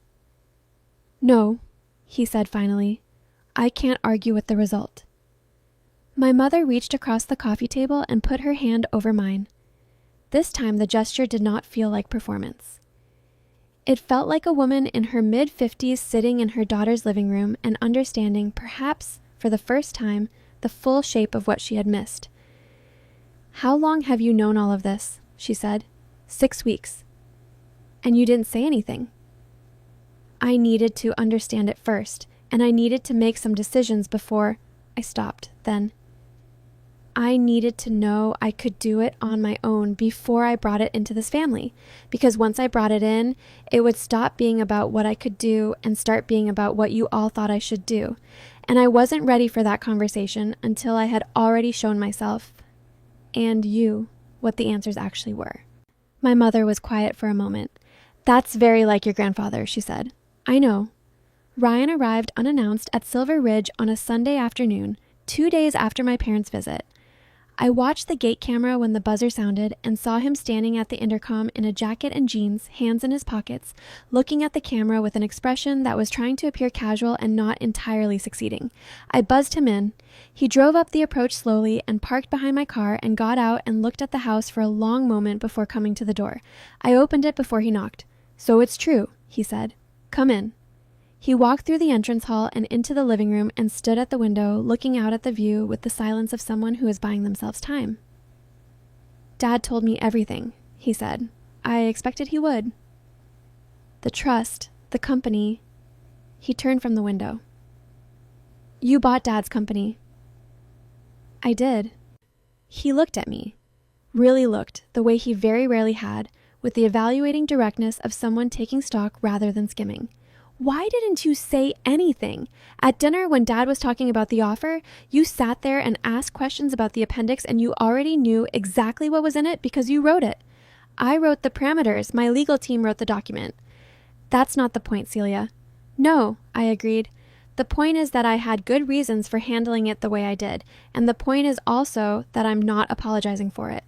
No, he said finally. I can't argue with the result. My mother reached across the coffee table and put her hand over mine. This time the gesture did not feel like performance. It felt like a woman in her mid-50s sitting in her daughter's living room and understanding, perhaps for the first time, the full shape of what she had missed. "How long have you known all of this?" she said. 6 weeks. "And you didn't say anything." I needed to understand it first, and I needed to make some decisions before I stopped. Then I needed to know I could do it on my own before I brought it into this family, because once I brought it in, it would stop being about what I could do and start being about what you all thought I should do. And I wasn't ready for that conversation until I had already shown myself and you what the answers actually were. My mother was quiet for a moment. "That's very like your grandfather," she said. "I know." Ryan arrived unannounced at Silver Ridge on a Sunday afternoon, 2 days after my parents' visit. I watched the gate camera when the buzzer sounded and saw him standing at the intercom in a jacket and jeans, hands in his pockets, looking at the camera with an expression that was trying to appear casual and not entirely succeeding. I buzzed him in. He drove up the approach slowly and parked behind my car and got out and looked at the house for a long moment before coming to the door. I opened it before he knocked. "So it's true," he said. "Come in." He walked through the entrance hall and into the living room and stood at the window, looking out at the view with the silence of someone who is buying themselves time. "Dad told me everything," he said. "I expected he would." "The trust, the company." He turned from the window. "You bought Dad's company." "I did." He looked at me, really looked, the way he very rarely had, with the evaluating directness of someone taking stock rather than skimming. "Why didn't you say anything? At dinner, when Dad was talking about the offer, you sat there and asked questions about the appendix and you already knew exactly what was in it because you wrote it. I wrote the parameters. My legal team wrote the document." "That's not the point, Celia." "No," I agreed. "The point is that I had good reasons for handling it the way I did, and the point is also that I'm not apologizing for it."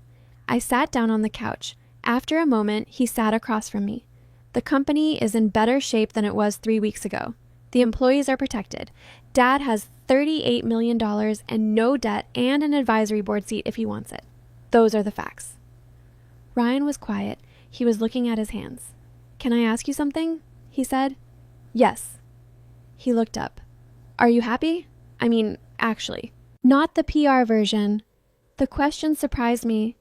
I sat down on the couch. After a moment, he sat across from me. "The company is in better shape than it was 3 weeks ago. The employees are protected. Dad has $38 million and no debt and an advisory board seat if he wants it. Those are the facts." Ryan was quiet. He was looking at his hands. "Can I ask you something?" he said. "Yes." He looked up. "Are you happy? I mean, actually." Not the PR version. The question surprised me,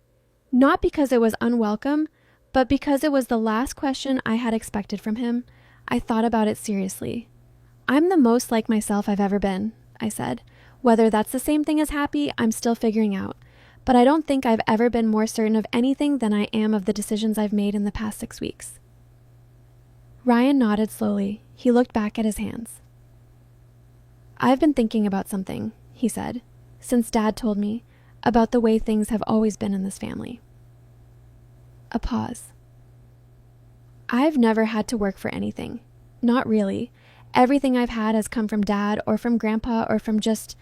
not because it was unwelcome, but because it was the last question I had expected from him. I thought about it seriously. "I'm the most like myself I've ever been," I said. "Whether that's the same thing as happy, I'm still figuring out. But I don't think I've ever been more certain of anything than I am of the decisions I've made in the past 6 weeks." Ryan nodded slowly. He looked back at his hands. "I've been thinking about something," he said, "since Dad told me, about the way things have always been in this family." A pause. "I've never had to work for anything. Not really. Everything I've had has come from Dad or from Grandpa or from just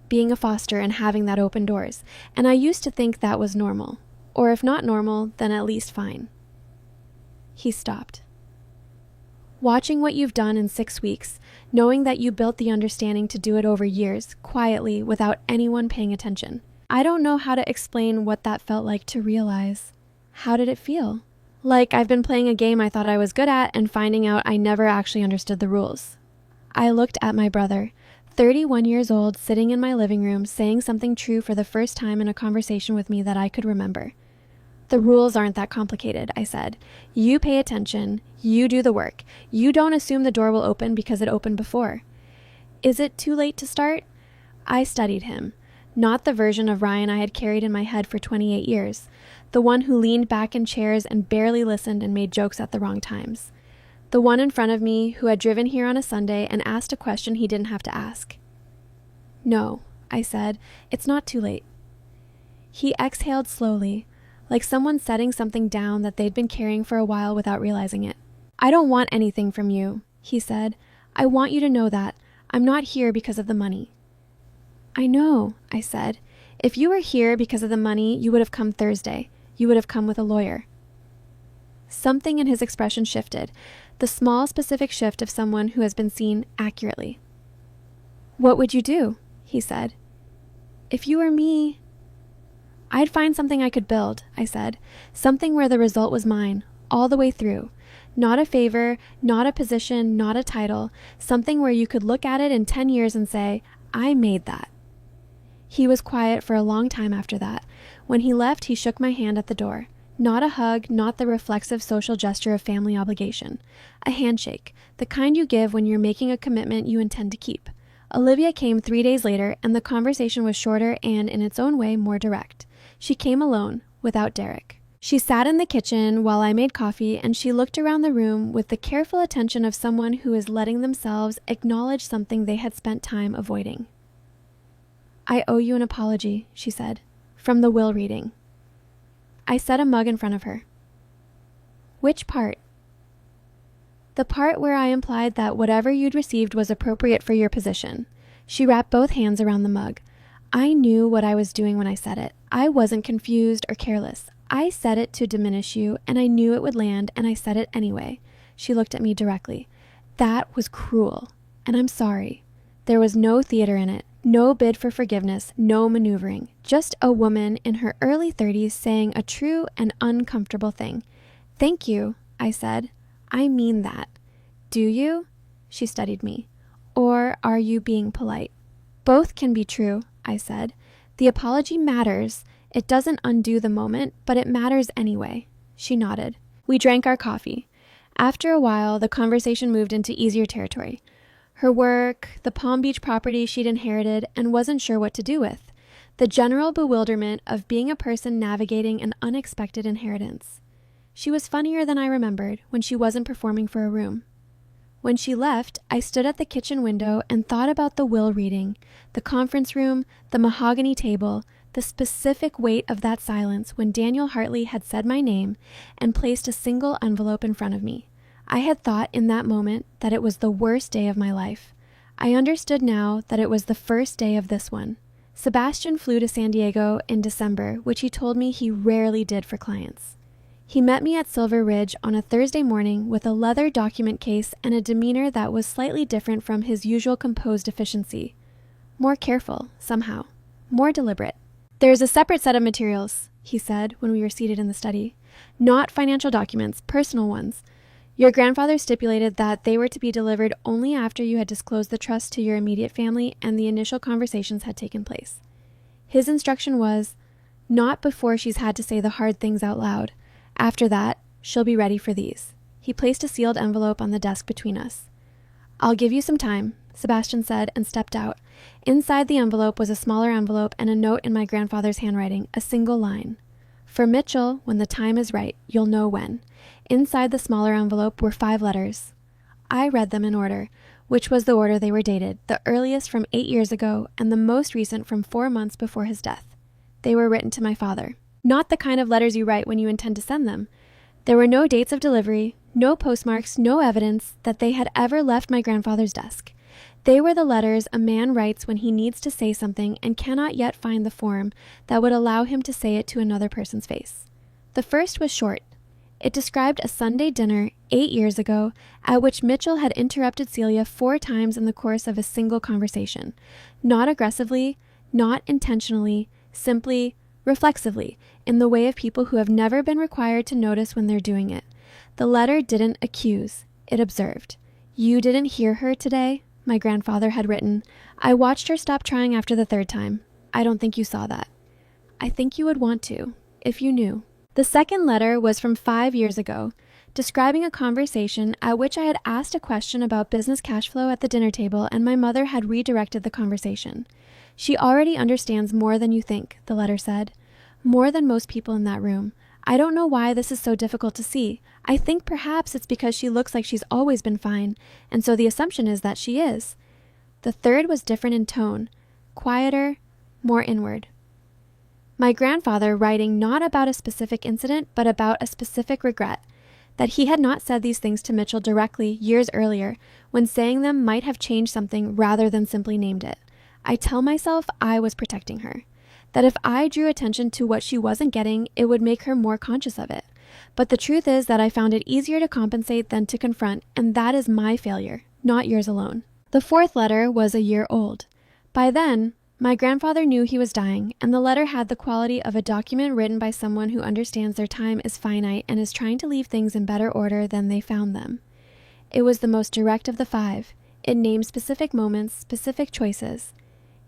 being a foster and having that open doors. And I used to think that was normal. Or if not normal, then at least fine." He stopped. "Watching what you've done in 6 weeks, knowing that you built the understanding to do it over years, quietly, without anyone paying attention. I don't know how to explain what that felt like to realize. How did it feel? Like I've been playing a game I thought I was good at and finding out I never actually understood the rules." I looked at my brother, 31 years old, sitting in my living room, saying something true for the first time in a conversation with me that I could remember. "The rules aren't that complicated," I said. "You pay attention. You do the work. You don't assume the door will open because it opened before." "Is it too late to start?" I studied him. Not the version of Ryan I had carried in my head for 28 years. The one who leaned back in chairs and barely listened and made jokes at the wrong times. The one in front of me who had driven here on a Sunday and asked a question he didn't have to ask. "No," I said, "it's not too late." He exhaled slowly, like someone setting something down that they'd been carrying for a while without realizing it. "I don't want anything from you," he said. "I want you to know that. I'm not here because of the money." "I know," I said. "If you were here because of the money, you would have come Thursday. You would have come with a lawyer." Something in his expression shifted, the small specific shift of someone who has been seen accurately. "What would you do?" he said. "If you were me..." "I'd find something I could build," I said. "Something where the result was mine, all the way through. Not a favor, not a position, not a title, something where you could look at it in 10 years and say, I made that. He was quiet for a long time after that. When he left, he shook my hand at the door. Not a hug, not the reflexive social gesture of family obligation. A handshake, the kind you give when you're making a commitment you intend to keep. Olivia came 3 days later, and the conversation was shorter and, in its own way, more direct. She came alone, without Derek. She sat in the kitchen while I made coffee, and she looked around the room with the careful attention of someone who is letting themselves acknowledge something they had spent time avoiding. I owe you an apology, she said, from the will reading. I set a mug in front of her. Which part? The part where I implied that whatever you'd received was appropriate for your position. She wrapped both hands around the mug. I knew what I was doing when I said it. I wasn't confused or careless. I said it to diminish you, and I knew it would land, and I said it anyway. She looked at me directly. That was cruel, and I'm sorry. There was no theater in it, no bid for forgiveness, no maneuvering. Just a woman in her early 30s saying a true and uncomfortable thing. Thank you, I said. I mean that. Do you? She studied me. Or are you being polite? Both can be true, I said. The apology matters. It doesn't undo the moment, but it matters anyway. She nodded. We drank our coffee. After a while, the conversation moved into easier territory. Her work, the Palm Beach property she'd inherited and wasn't sure what to do with. The general bewilderment of being a person navigating an unexpected inheritance. She was funnier than I remembered when she wasn't performing for a room. When she left, I stood at the kitchen window and thought about the will reading, the conference room, the mahogany table, the specific weight of that silence when Daniel Hartley had said my name and placed a single envelope in front of me. I had thought in that moment that it was the worst day of my life. I understood now that it was the first day of this one. Sebastian flew to San Diego in December, which he told me he rarely did for clients. He met me at Silver Ridge on a Thursday morning with a leather document case and a demeanor that was slightly different from his usual composed efficiency. More careful, somehow. More deliberate. There's a separate set of materials, he said when we were seated in the study. Not financial documents, personal ones. Your grandfather stipulated that they were to be delivered only after you had disclosed the trust to your immediate family and the initial conversations had taken place. His instruction was, not before she's had to say the hard things out loud. After that, she'll be ready for these. He placed a sealed envelope on the desk between us. I'll give you some time, Sebastian said and stepped out. Inside the envelope was a smaller envelope and a note in my grandfather's handwriting, a single line. For Mitchell, when the time is right, you'll know when. Inside the smaller envelope were 5 letters. I read them in order, which was the order they were dated, the earliest from 8 years ago and the most recent from 4 months before his death. They were written to my father. Not the kind of letters you write when you intend to send them. There were no dates of delivery, no postmarks, no evidence that they had ever left my grandfather's desk. They were the letters a man writes when he needs to say something and cannot yet find the form that would allow him to say it to another person's face. The first was short. It described a Sunday dinner 8 years ago at which Mitchell had interrupted Celia 4 times in the course of a single conversation. Not aggressively, not intentionally, simply, reflexively, in the way of people who have never been required to notice when they're doing it. The letter didn't accuse, it observed. You didn't hear her today, my grandfather had written. I watched her stop trying after the 3rd time. I don't think you saw that. I think you would want to, if you knew. The second letter was from 5 years ago, describing a conversation at which I had asked a question about business cash flow at the dinner table and my mother had redirected the conversation. She already understands more than you think, the letter said. More than most people in that room. I don't know why this is so difficult to see. I think perhaps it's because she looks like she's always been fine, and so the assumption is that she is. The third was different in tone, quieter, more inward. My grandfather writing not about a specific incident, but about a specific regret, that he had not said these things to Mitchell directly years earlier, when saying them might have changed something rather than simply named it. I tell myself I was protecting her, that if I drew attention to what she wasn't getting, it would make her more conscious of it. But the truth is that I found it easier to compensate than to confront, and that is my failure, not yours alone. The fourth letter was a year old. By then, My grandfather knew he was dying, and the letter had the quality of a document written by someone who understands their time is finite and is trying to leave things in better order than they found them. It was the most direct of the 5. It named specific moments, specific choices.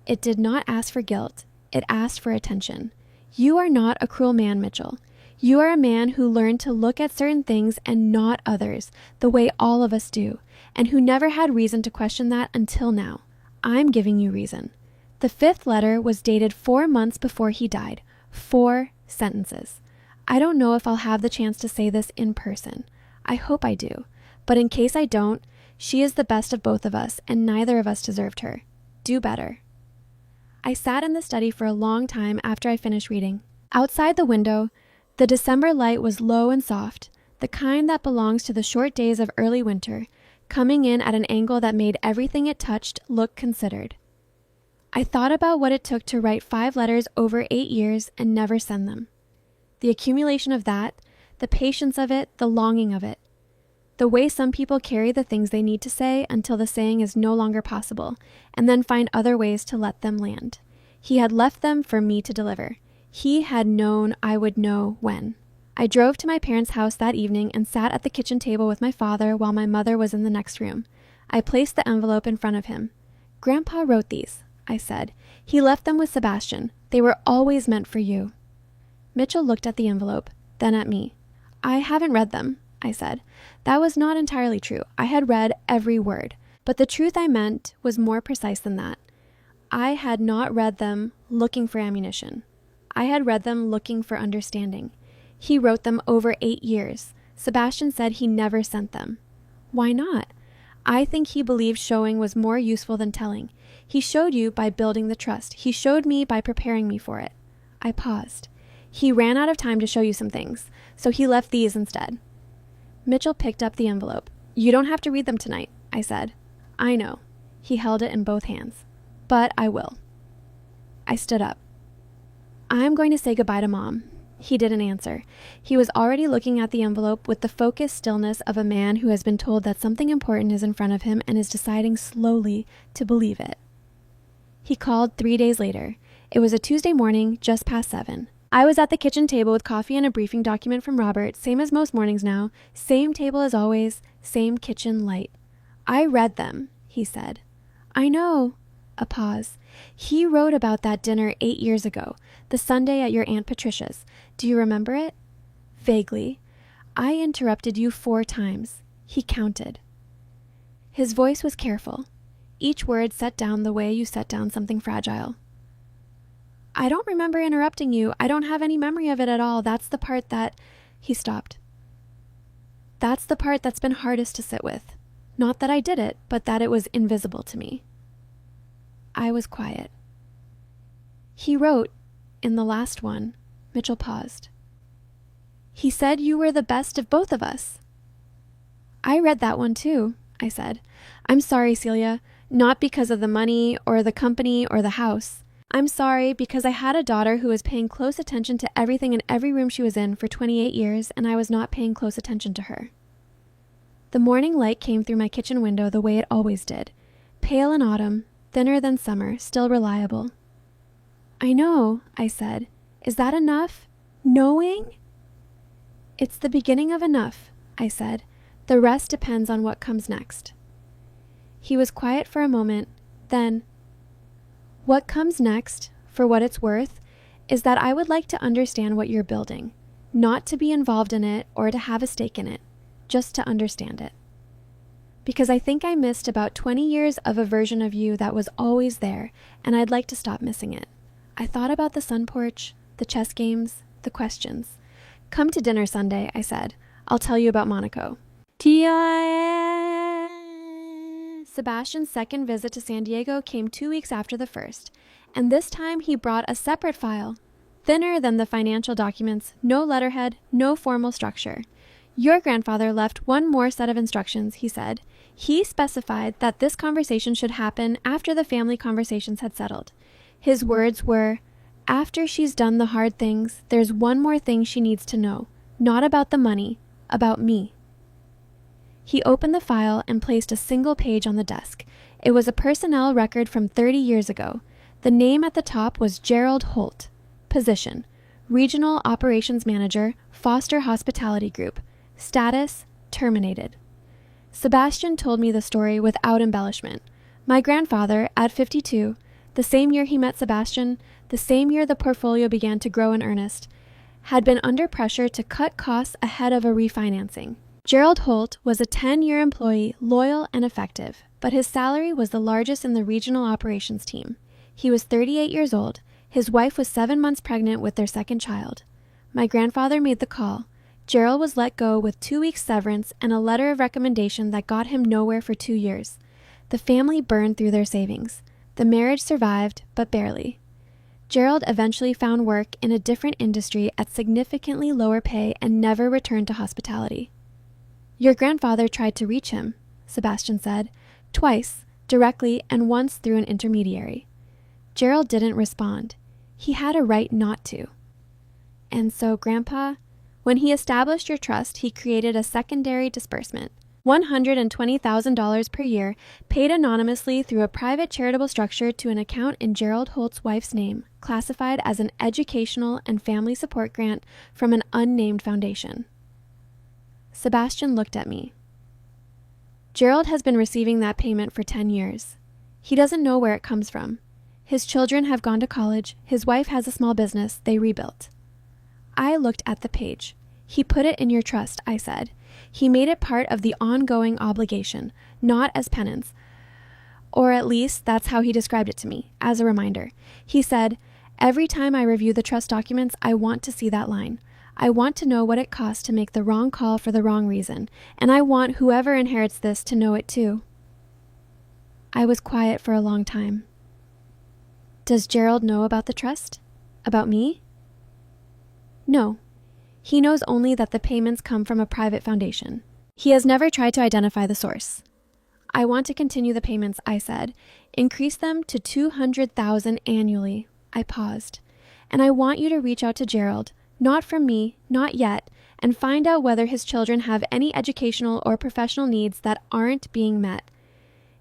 It did not ask for guilt. It asked for attention. You are not a cruel man, Mitchell. You are a man who learned to look at certain things and not others, the way all of us do, and who never had reason to question that until now. I'm giving you reason. The 5th letter was dated 4 months before he died. 4 sentences. I don't know if I'll have the chance to say this in person. I hope I do. But in case I don't, she is the best of both of us, and neither of us deserved her. Do better. I sat in the study for a long time after I finished reading. Outside the window, the December light was low and soft, the kind that belongs to the short days of early winter, coming in at an angle that made everything it touched look considered. I thought about what it took to write 5 letters over 8 years and never send them. The accumulation of that, the patience of it, the longing of it. The way some people carry the things they need to say until the saying is no longer possible, and then find other ways to let them land. He had left them for me to deliver. He had known I would know when. I drove to my parents' house that evening and sat at the kitchen table with my father while my mother was in the next room. I placed the envelope in front of him. "Grandpa wrote these," I said. "He left them with Sebastian. They were always meant for you." Mitchell looked at the envelope, then at me. "I haven't read them," I said. That was not entirely true. I had read every word, but the truth I meant was more precise than that. I had not read them looking for ammunition. I had read them looking for understanding. He wrote them over 8 years. Sebastian said he never sent them. Why not? I think he believed showing was more useful than telling. He showed you by building the trust. He showed me by preparing me for it. I paused. He ran out of time to show you some things, so he left these instead. Mitchell picked up the envelope. "You don't have to read them tonight," I said. "I know." He held it in both hands. "But I will." I stood up. "I'm going to say goodbye to Mom." He didn't answer. He was already looking at the envelope with the focused stillness of a man who has been told that something important is in front of him and is deciding slowly to believe it. He called 3 days later. It was a Tuesday morning, just past 7. I was at the kitchen table with coffee and a briefing document from Robert, same as most mornings now, same table as always, same kitchen light. "I read them," he said. "I know." A pause. "He wrote about that dinner 8 years ago, the Sunday at your Aunt Patricia's. Do you remember it?" Vaguely. "I interrupted you 4 times. He counted." His voice was careful. Each word set down the way you set down something fragile. "I don't remember interrupting you. I don't have any memory of it at all. That's the part that..." He stopped. "That's the part that's been hardest to sit with. Not that I did it, but that it was invisible to me." I was quiet. "He wrote, in the last one," Mitchell paused. "He said you were the best of both of us." "I read that one too," I said. "I'm sorry, Celia. Not because of the money or the company or the house. I'm sorry because I had a daughter who was paying close attention to everything in every room she was in for 28 years, and I was not paying close attention to her." The morning light came through my kitchen window the way it always did. Pale in autumn, thinner than summer, still reliable. "I know," I said. "Is that enough? Knowing?" "It's the beginning of enough," I said. "The rest depends on what comes next." He was quiet for a moment, then, "What comes next, for what it's worth, is that I would like to understand what you're building, not to be involved in it or to have a stake in it, just to understand it. Because I think I missed about 20 years of a version of you that was always there, and I'd like to stop missing it." I thought about the sun porch, the chess games, the questions. "Come to dinner Sunday," I said. "I'll tell you about Monaco." Sebastian's second visit to San Diego came 2 weeks after the first, and this time he brought a separate file, thinner than the financial documents, no letterhead, no formal structure. "Your grandfather left one more set of instructions," he said. "He specified that this conversation should happen after the family conversations had settled. His words were, 'After she's done the hard things, there's one more thing she needs to know, not about the money, about me.'" He opened the file and placed a single page on the desk. It was a personnel record from 30 years ago. The name at the top was Gerald Holt. Position: Regional Operations Manager, Foster Hospitality Group. Status: terminated. Sebastian told me the story without embellishment. My grandfather, at 52, the same year he met Sebastian, the same year the portfolio began to grow in earnest, had been under pressure to cut costs ahead of a refinancing. Gerald Holt was a 10-year employee, loyal and effective, but his salary was the largest in the regional operations team. He was 38 years old. His wife was 7 months pregnant with their second child. My grandfather made the call. Gerald was let go with 2 weeks severance and a letter of recommendation that got him nowhere for 2 years. The family burned through their savings. The marriage survived, but barely. Gerald eventually found work in a different industry at significantly lower pay and never returned to hospitality. Your grandfather tried to reach him, Sebastian said, twice, directly, and once through an intermediary. Gerald didn't respond. He had a right not to. And so, Grandpa, when he established your trust, he created a secondary disbursement, $120,000 per year, paid anonymously through a private charitable structure to an account in Gerald Holt's wife's name, classified as an educational and family support grant from an unnamed foundation. Sebastian looked at me. Gerald has been receiving that payment for 10 years. He doesn't know where it comes from. His children have gone to college. His wife has a small business they rebuilt. I looked at the page. He put it in your trust, I said. He made it part of the ongoing obligation, not as penance. Or at least that's how he described it to me, as a reminder. He said, every time I review the trust documents, I want to see that line. I want to know what it costs to make the wrong call for the wrong reason, and I want whoever inherits this to know it too. I was quiet for a long time. Does Gerald know about the trust? About me? No. He knows only that the payments come from a private foundation. He has never tried to identify the source. I want to continue the payments, I said. Increase them to $200,000 annually. I paused. And I want you to reach out to Gerald, not from me, not yet, and find out whether his children have any educational or professional needs that aren't being met.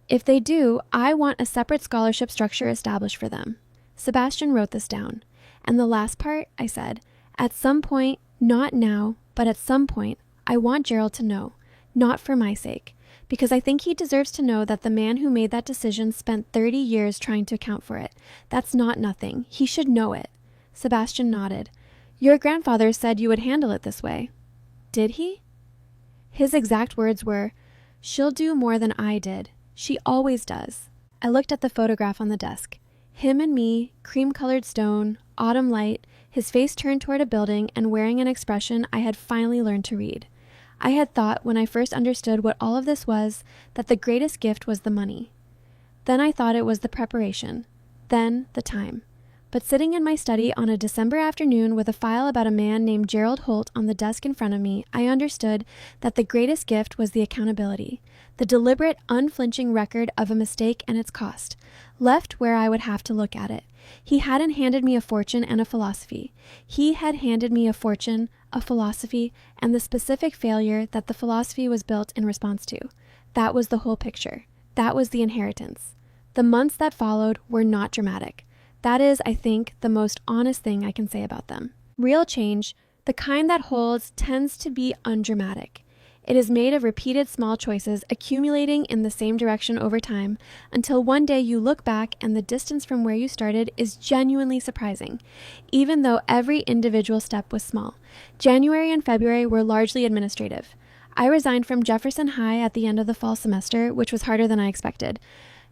If they do, I want a separate scholarship structure established for them. Sebastian wrote this down. And the last part, I said, at some point, not now, but at some point, I want Gerald to know, not for my sake, because I think he deserves to know that the man who made that decision spent 30 years trying to account for it. That's not nothing. He should know it. Sebastian nodded. Your grandfather said you would handle it this way. Did he? His exact words were, she'll do more than I did. She always does. I looked at the photograph on the desk. Him and me, cream-colored stone, autumn light, his face turned toward a building and wearing an expression I had finally learned to read. I had thought, when I first understood what all of this was, that the greatest gift was the money. Then I thought it was the preparation. Then the time. But sitting in my study on a December afternoon with a file about a man named Gerald Holt on the desk in front of me, I understood that the greatest gift was the accountability, the deliberate, unflinching record of a mistake and its cost, left where I would have to look at it. He hadn't handed me a fortune and a philosophy. He had handed me a fortune, a philosophy, and the specific failure that the philosophy was built in response to. That was the whole picture. That was the inheritance. The months that followed were not dramatic. That is, I think, the most honest thing I can say about them. Real change, the kind that holds, tends to be undramatic. It is made of repeated small choices accumulating in the same direction over time until one day you look back and the distance from where you started is genuinely surprising, even though every individual step was small. January and February were largely administrative. I resigned from Jefferson High at the end of the fall semester, which was harder than I expected.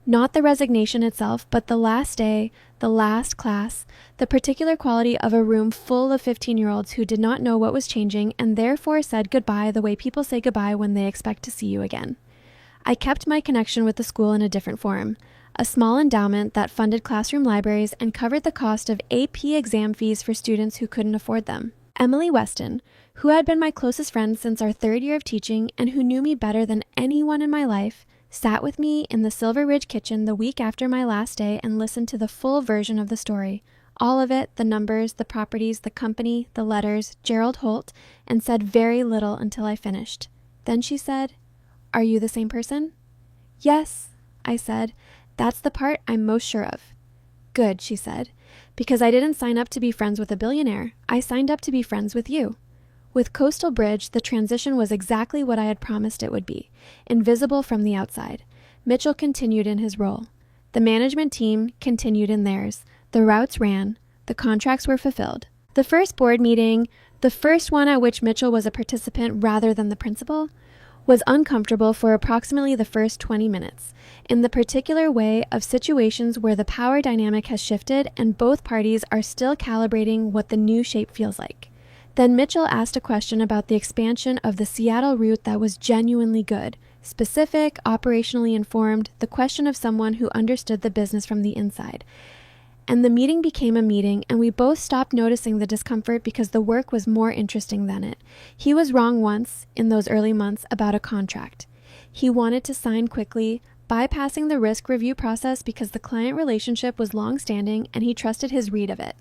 Not the resignation itself, but the last day, the last class, the particular quality of a room full of 15-year-olds who did not know what was changing and therefore said goodbye the way people say goodbye when they expect to see you again. I kept my connection with the school in a different form, a small endowment that funded classroom libraries and covered the cost of AP exam fees for students who couldn't afford them. Emily Weston, who had been my closest friend since our third year of teaching and who knew me better than anyone in my life, sat with me in the Silver Ridge kitchen the week after my last day and listened to the full version of the story. All of it, the numbers, the properties, the company, the letters, Gerald Holt, and said very little until I finished. Then she said, "Are you the same person?" "Yes," I said. "That's the part I'm most sure of." Good, she said, because I didn't sign up to be friends with a billionaire. I signed up to be friends with you. With Coastal Bridge, the transition was exactly what I had promised it would be, invisible from the outside. Mitchell continued in his role. The management team continued in theirs. The routes ran. The contracts were fulfilled. The first board meeting, the first one at which Mitchell was a participant rather than the principal, was uncomfortable for approximately the first 20 minutes, in the particular way of situations where the power dynamic has shifted and both parties are still calibrating what the new shape feels like. Then Mitchell asked a question about the expansion of the Seattle route that was genuinely good, specific, operationally informed, the question of someone who understood the business from the inside. And the meeting became a meeting, and we both stopped noticing the discomfort because the work was more interesting than it. He was wrong once, in those early months, about a contract. He wanted to sign quickly, bypassing the risk review process because the client relationship was long-standing and he trusted his read of it.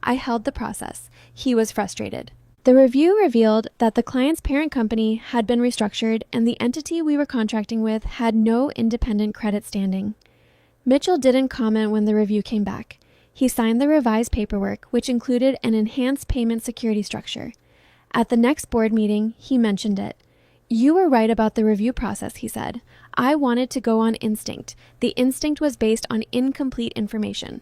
I held the process. He was frustrated. The review revealed that the client's parent company had been restructured and the entity we were contracting with had no independent credit standing. Mitchell didn't comment when the review came back. He signed the revised paperwork, which included an enhanced payment security structure. At the next board meeting, he mentioned it. You were right about the review process, he said. I wanted to go on instinct. The instinct was based on incomplete information.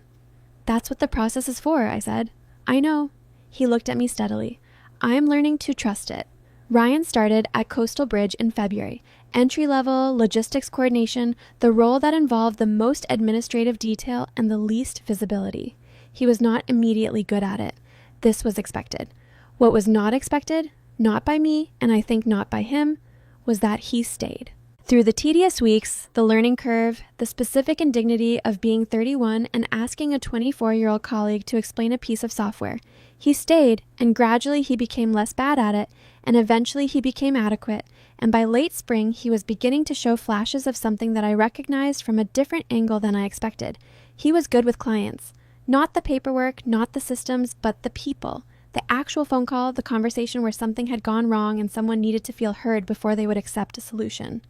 That's what the process is for, I said. I know. He looked at me steadily. I'm learning to trust it. Ryan started at Coastal Bridge in February. Entry-level, logistics coordination, the role that involved the most administrative detail and the least visibility. He was not immediately good at it. This was expected. What was not expected, not by me, and I think not by him, was that he stayed. Through the tedious weeks, the learning curve, the specific indignity of being 31 and asking a 24-year-old colleague to explain a piece of software, he stayed, and gradually he became less bad at it, and eventually he became adequate, and by late spring he was beginning to show flashes of something that I recognized from a different angle than I expected. He was good with clients. Not the paperwork, not the systems, but the people. The actual phone call, the conversation where something had gone wrong and someone needed to feel heard before they would accept a solution.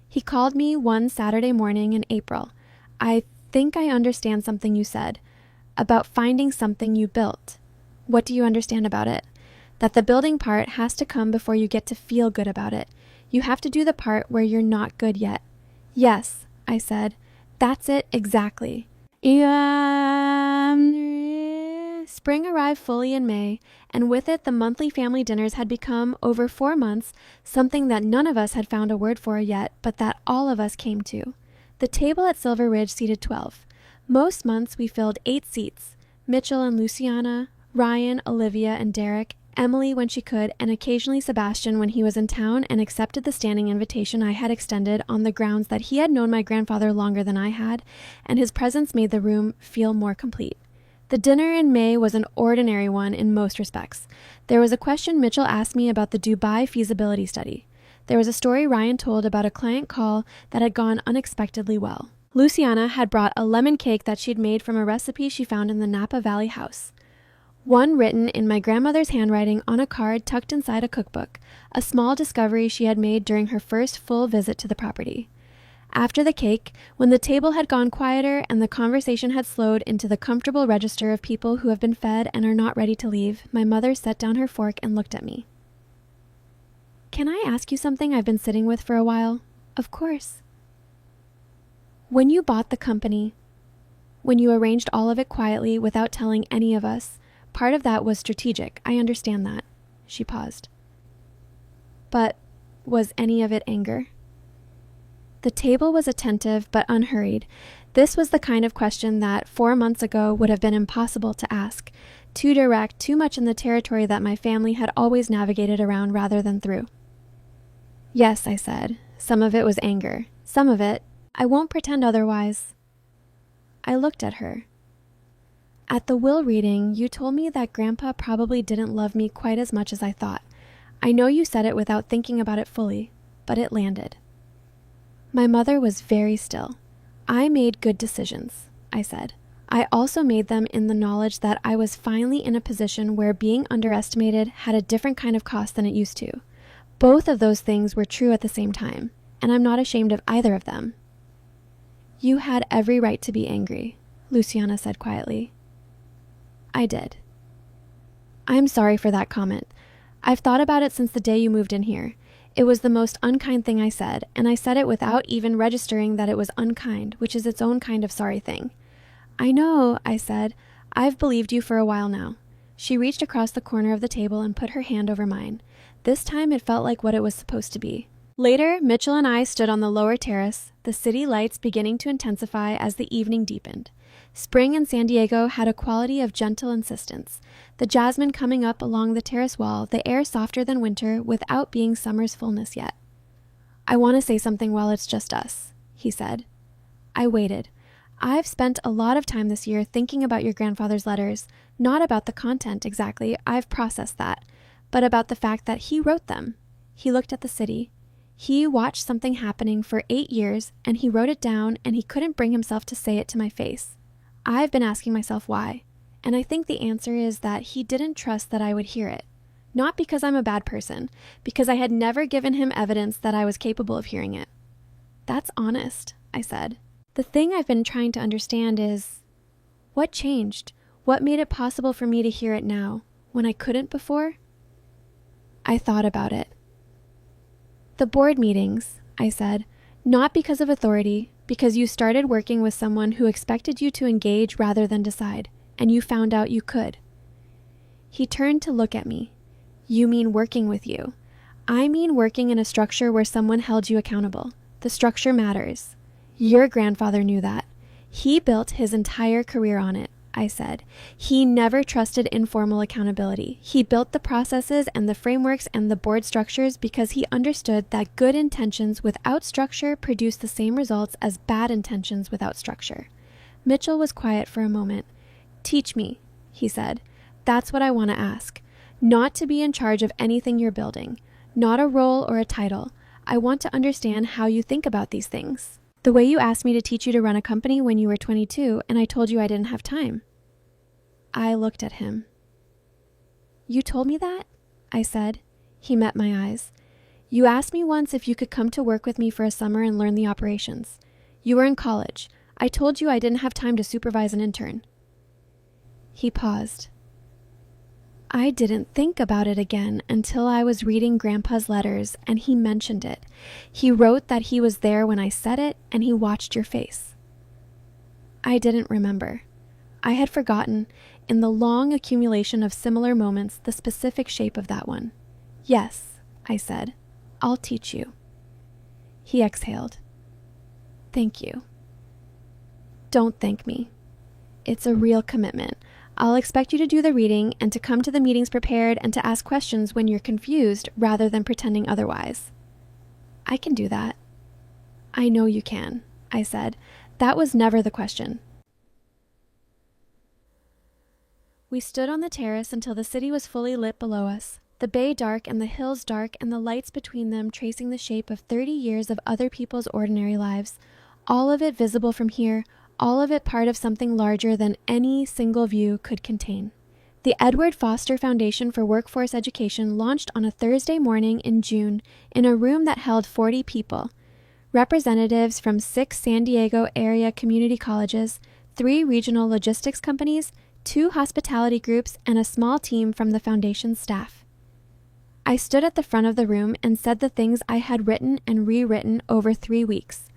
He called me one Saturday morning in April. I think I understand something you said about finding something you built. What do you understand about it? That the building part has to come before you get to feel good about it. You have to do the part where you're not good yet. Yes, I said. That's it exactly. Spring arrived fully in May, and with it the monthly family dinners had become, over 4 months, something that none of us had found a word for yet, but that all of us came to. The table at Silver Ridge seated 12. Most months we filled 8 seats. Mitchell and Luciana, Ryan, Olivia, and Derek, Emily when she could, and occasionally Sebastian when he was in town and accepted the standing invitation I had extended on the grounds that he had known my grandfather longer than I had, and his presence made the room feel more complete. The dinner in May was an ordinary one in most respects. There was a question Mitchell asked me about the Dubai feasibility study. There was a story Ryan told about a client call that had gone unexpectedly well. Luciana had brought a lemon cake that she'd made from a recipe she found in the Napa Valley house. One written in my grandmother's handwriting on a card tucked inside a cookbook, a small discovery she had made during her first full visit to the property. After the cake, when the table had gone quieter and the conversation had slowed into the comfortable register of people who have been fed and are not ready to leave, my mother set down her fork and looked at me. Can I ask you something I've been sitting with for a while? Of course. When you bought the company, when you arranged all of it quietly without telling any of us, part of that was strategic. I understand that. She paused. But was any of it anger? The table was attentive but unhurried. This was the kind of question that 4 months ago would have been impossible to ask, too direct, too much in the territory that my family had always navigated around rather than through. Yes, I said. Some of it was anger. Some of it, I won't pretend otherwise. I looked at her. At the will reading, you told me that Grandpa probably didn't love me quite as much as I thought. I know you said it without thinking about it fully, but it landed. My mother was very still. I made good decisions, I said. I also made them in the knowledge that I was finally in a position where being underestimated had a different kind of cost than it used to. Both of those things were true at the same time, and I'm not ashamed of either of them. You had every right to be angry. Luciana said quietly. I did. I'm sorry for that comment. I've thought about it since the day you moved in here. It was the most unkind thing I said, and I said it without even registering that it was unkind, which is its own kind of sorry thing. I know, I said. I've believed you for a while now. She reached across the corner of the table and put her hand over mine. This time it felt like what it was supposed to be. Later, Mitchell and I stood on the lower terrace, the city lights beginning to intensify as the evening deepened. Spring in San Diego had a quality of gentle insistence. The jasmine coming up along the terrace wall, the air softer than winter without being summer's fullness yet. I want to say something while it's just us, he said. I waited. I've spent a lot of time this year thinking about your grandfather's letters, not about the content exactly, I've processed that, but about the fact that he wrote them. He looked at the city. He watched something happening for 8 years, and he wrote it down, and he couldn't bring himself to say it to my face. I've been asking myself why, and I think the answer is that he didn't trust that I would hear it. Not because I'm a bad person, because I had never given him evidence that I was capable of hearing it. That's honest, I said. The thing I've been trying to understand is, what changed? What made it possible for me to hear it now, when I couldn't before? I thought about it. The board meetings, I said, not because of authority, because you started working with someone who expected you to engage rather than decide, and you found out you could. He turned to look at me. You mean working with you. I mean working in a structure where someone held you accountable. The structure matters. Your grandfather knew that. He built his entire career on it, I said. He never trusted informal accountability. He built the processes and the frameworks and the board structures because he understood that good intentions without structure produce the same results as bad intentions without structure. Mitchell was quiet for a moment. Teach me, he said. That's what I want to ask. Not to be in charge of anything you're building. Not a role or a title. I want to understand how you think about these things. The way you asked me to teach you to run a company when you were 22 and I told you I didn't have time. I looked at him. You told me that? I said. He met my eyes. You asked me once if you could come to work with me for a summer and learn the operations. You were in college. I told you I didn't have time to supervise an intern. He paused. I didn't think about it again until I was reading Grandpa's letters and he mentioned it. He wrote that he was there when I said it and he watched your face. I didn't remember. I had forgotten, in the long accumulation of similar moments, the specific shape of that one. Yes, I said. I'll teach you. He exhaled. Thank you. Don't thank me. It's a real commitment. I'll expect you to do the reading and to come to the meetings prepared and to ask questions when you're confused rather than pretending otherwise. I can do that. I know you can, I said. That was never the question. We stood on the terrace until the city was fully lit below us, the bay dark and the hills dark and the lights between them tracing the shape of 30 years of other people's ordinary lives, all of it visible from here, all of it part of something larger than any single view could contain. The Edward Foster Foundation for Workforce Education launched on a Thursday morning in June in a room that held 40 people, representatives from 6 San Diego area community colleges, 3 regional logistics companies, 2 hospitality groups, and a small team from the foundation's staff. I stood at the front of the room and said the things I had written and rewritten over 3 weeks.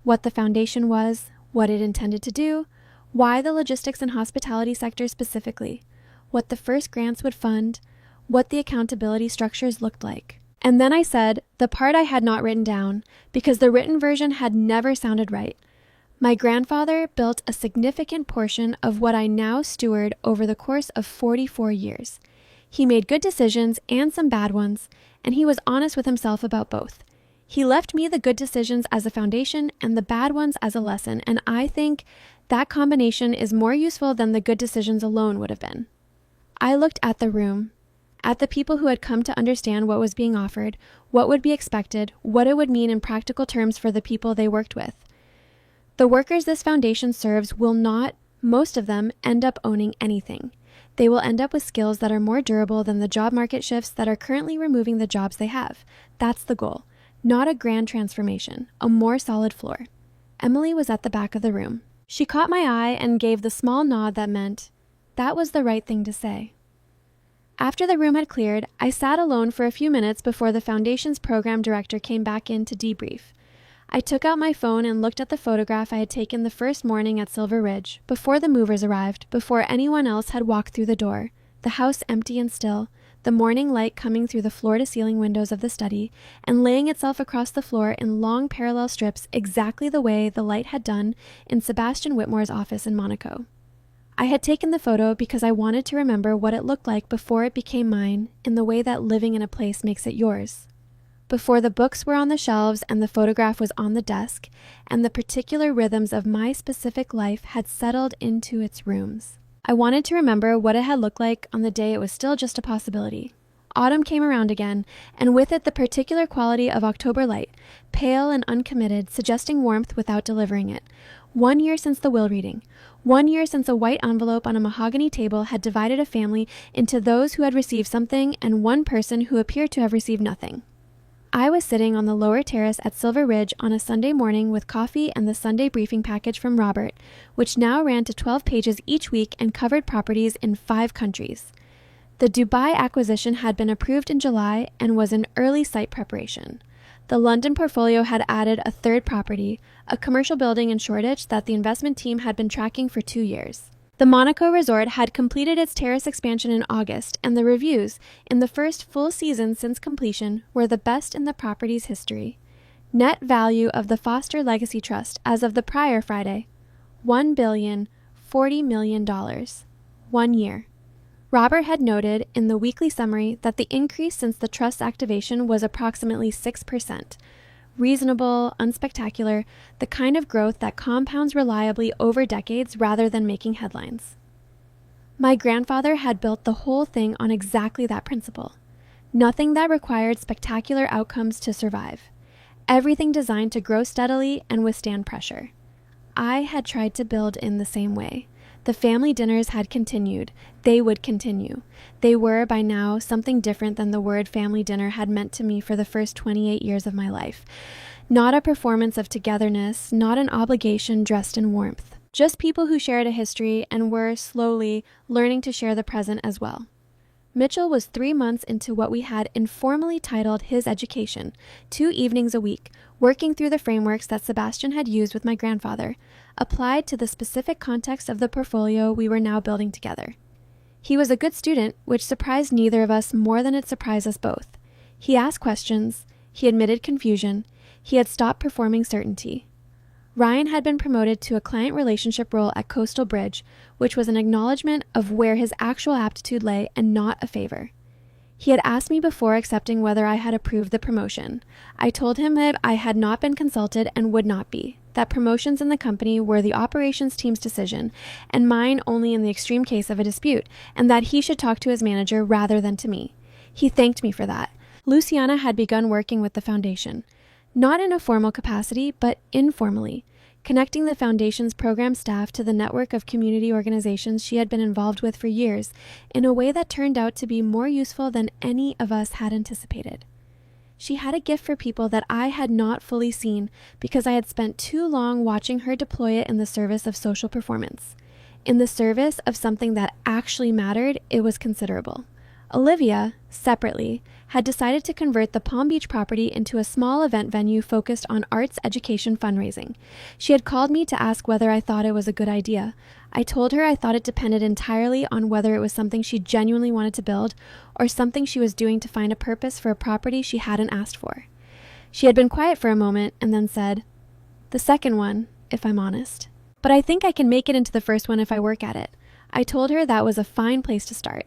What the foundation was, what it intended to do, why the logistics and hospitality sector specifically, what the first grants would fund, what the accountability structures looked like. And then I said the part I had not written down because the written version had never sounded right. My grandfather built a significant portion of what I now steward over the course of 44 years. He made good decisions and some bad ones, and he was honest with himself about both. He left me the good decisions as a foundation and the bad ones as a lesson, and I think that combination is more useful than the good decisions alone would have been. I looked at the room, at the people who had come to understand what was being offered, what would be expected, what it would mean in practical terms for the people they worked with. The workers this foundation serves will not, most of them, end up owning anything. They will end up with skills that are more durable than the job market shifts that are currently removing the jobs they have. That's the goal. Not a grand transformation, a more solid floor. Emily was at the back of the room. She caught my eye and gave the small nod that meant that was the right thing to say. After the room had cleared, I sat alone for a few minutes before the Foundation's program director came back in to debrief. I took out my phone and looked at the photograph I had taken the first morning at Silver Ridge, before the movers arrived, before anyone else had walked through the door, the house empty and still, the morning light coming through the floor-to-ceiling windows of the study and laying itself across the floor in long parallel strips exactly the way the light had done in Sebastian Whitmore's office in Monaco. I had taken the photo because I wanted to remember what it looked like before it became mine, in the way that living in a place makes it yours. Before the books were on the shelves and the photograph was on the desk, and the particular rhythms of my specific life had settled into its rooms. I wanted to remember what it had looked like on the day it was still just a possibility. Autumn came around again, and with it the particular quality of October light, pale and uncommitted, suggesting warmth without delivering it. 1 year since the will reading. 1 year since a white envelope on a mahogany table had divided a family into those who had received something and one person who appeared to have received nothing. I was sitting on the lower terrace at Silver Ridge on a Sunday morning with coffee and the Sunday briefing package from Robert, which now ran to 12 pages each week and covered properties in 5 countries. The Dubai acquisition had been approved in July and was in early site preparation. The London portfolio had added a 3rd property, a commercial building in Shoreditch that the investment team had been tracking for 2 years. The Monaco resort had completed its terrace expansion in August, and the reviews, in the first full season since completion, were the best in the property's history. Net value of the Foster Legacy Trust as of the prior Friday, $1,040,000,000. 1 year. Robert had noted in the weekly summary that the increase since the trust's activation was approximately 6%. Reasonable, unspectacular, the kind of growth that compounds reliably over decades rather than making headlines. My grandfather had built the whole thing on exactly that principle. Nothing that required spectacular outcomes to survive. Everything designed to grow steadily and withstand pressure. I had tried to build in the same way. The family dinners had continued. They would continue. They were, by now, something different than the word family dinner had meant to me for the first 28 years of my life. Not a performance of togetherness, not an obligation dressed in warmth. Just people who shared a history and were, slowly, learning to share the present as well. Mitchell was 3 months into what we had informally titled his education, 2 evenings a week, working through the frameworks that Sebastian had used with my grandfather, applied to the specific context of the portfolio we were now building together. He was a good student, which surprised neither of us more than it surprised us both. He asked questions, he admitted confusion, he had stopped performing certainty. Ryan had been promoted to a client relationship role at Coastal Bridge, which was an acknowledgement of where his actual aptitude lay and not a favor. He had asked me before accepting whether I had approved the promotion. I told him that I had not been consulted and would not be, that promotions in the company were the operations team's decision, and mine only in the extreme case of a dispute, and that he should talk to his manager rather than to me. He thanked me for that. Luciana had begun working with the foundation. Not in a formal capacity, but informally, connecting the Foundation's program staff to the network of community organizations she had been involved with for years in a way that turned out to be more useful than any of us had anticipated. She had a gift for people that I had not fully seen because I had spent too long watching her deploy it in the service of social performance. In the service of something that actually mattered, it was considerable. Olivia, separately, had decided to convert the Palm Beach property into a small event venue focused on arts education fundraising. She had called me to ask whether I thought it was a good idea. I told her I thought it depended entirely on whether it was something she genuinely wanted to build or something she was doing to find a purpose for a property she hadn't asked for. She had been quiet for a moment and then said, "The second one, if I'm honest. But I think I can make it into the first one if I work at it." I told her that was a fine place to start.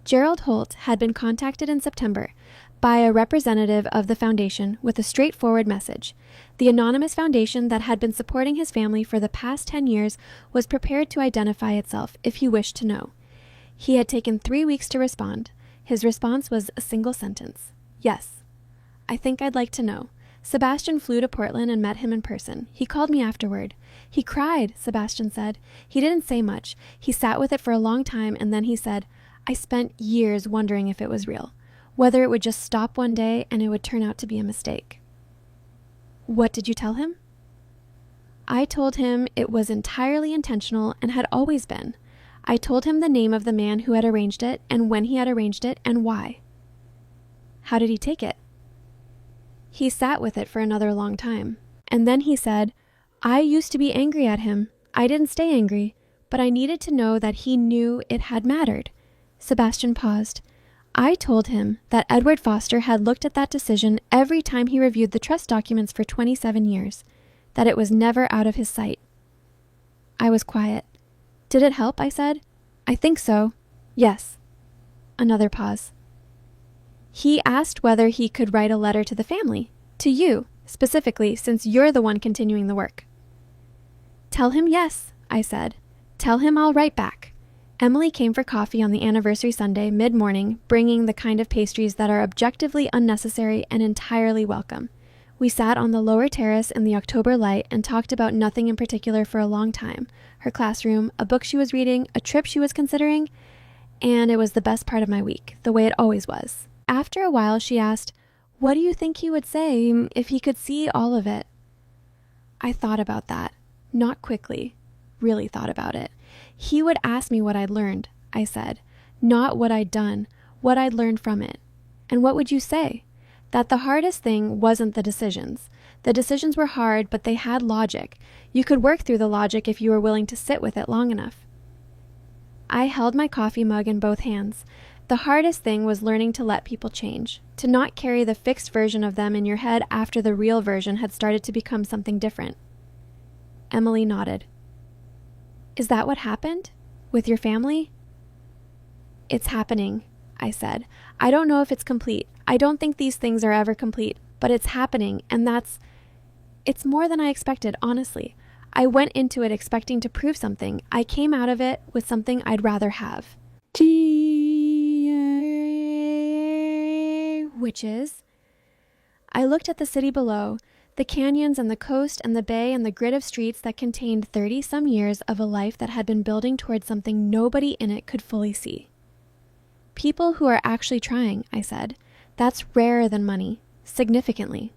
Gerald Holt had been contacted in September by a representative of the foundation with a straightforward message. The anonymous foundation that had been supporting his family for the past 10 years was prepared to identify itself if he wished to know. He had taken 3 weeks to respond. His response was a single sentence. "Yes. I think I'd like to know." Sebastian flew to Portland and met him in person. He called me afterward. "He cried," Sebastian said. "He didn't say much. He sat with it for a long time and then he said, 'I spent years wondering if it was real, whether it would just stop one day and it would turn out to be a mistake.'" "What did you tell him?" I told him it was entirely intentional and had always been. I told him the name of the man who had arranged it and when he had arranged it and why. How did he take it? He sat with it for another long time. And then he said, I used to be angry at him. I didn't stay angry, but I needed to know that he knew it had mattered. Sebastian paused. I told him that Edward Foster had looked at that decision every time he reviewed the trust documents for 27 years, that it was never out of his sight. I was quiet. Did it help? I said. I think so. Yes. Another pause. He asked whether he could write a letter to the family, to you, specifically, since you're the one continuing the work. Tell him yes, I said. Tell him I'll write back. Emily came for coffee on the anniversary Sunday, mid-morning, bringing the kind of pastries that are objectively unnecessary and entirely welcome. We sat on the lower terrace in the October light and talked about nothing in particular for a long time. Her classroom, a book she was reading, a trip she was considering, and it was the best part of my week, the way it always was. After a while, she asked, what do you think he would say if he could see all of it? I thought about that. Not quickly. Really thought about it. He would ask me what I'd learned, I said. Not what I'd done, what I'd learned from it. And what would you say? That the hardest thing wasn't the decisions. The decisions were hard, but they had logic. You could work through the logic if you were willing to sit with it long enough. I held my coffee mug in both hands. The hardest thing was learning to let people change, to not carry the fixed version of them in your head after the real version had started to become something different. Emily nodded. Is that what happened? With your family? It's happening, I said. I don't know if it's complete. I don't think these things are ever complete, but it's happening, and it's more than I expected, honestly. I went into it expecting to prove something. I came out of it with something I'd rather have. Which is? I looked at the city below, the canyons and the coast and the bay and the grid of streets that contained 30-some years of a life that had been building towards something nobody in it could fully see. People who are actually trying, I said. That's rarer than money, significantly.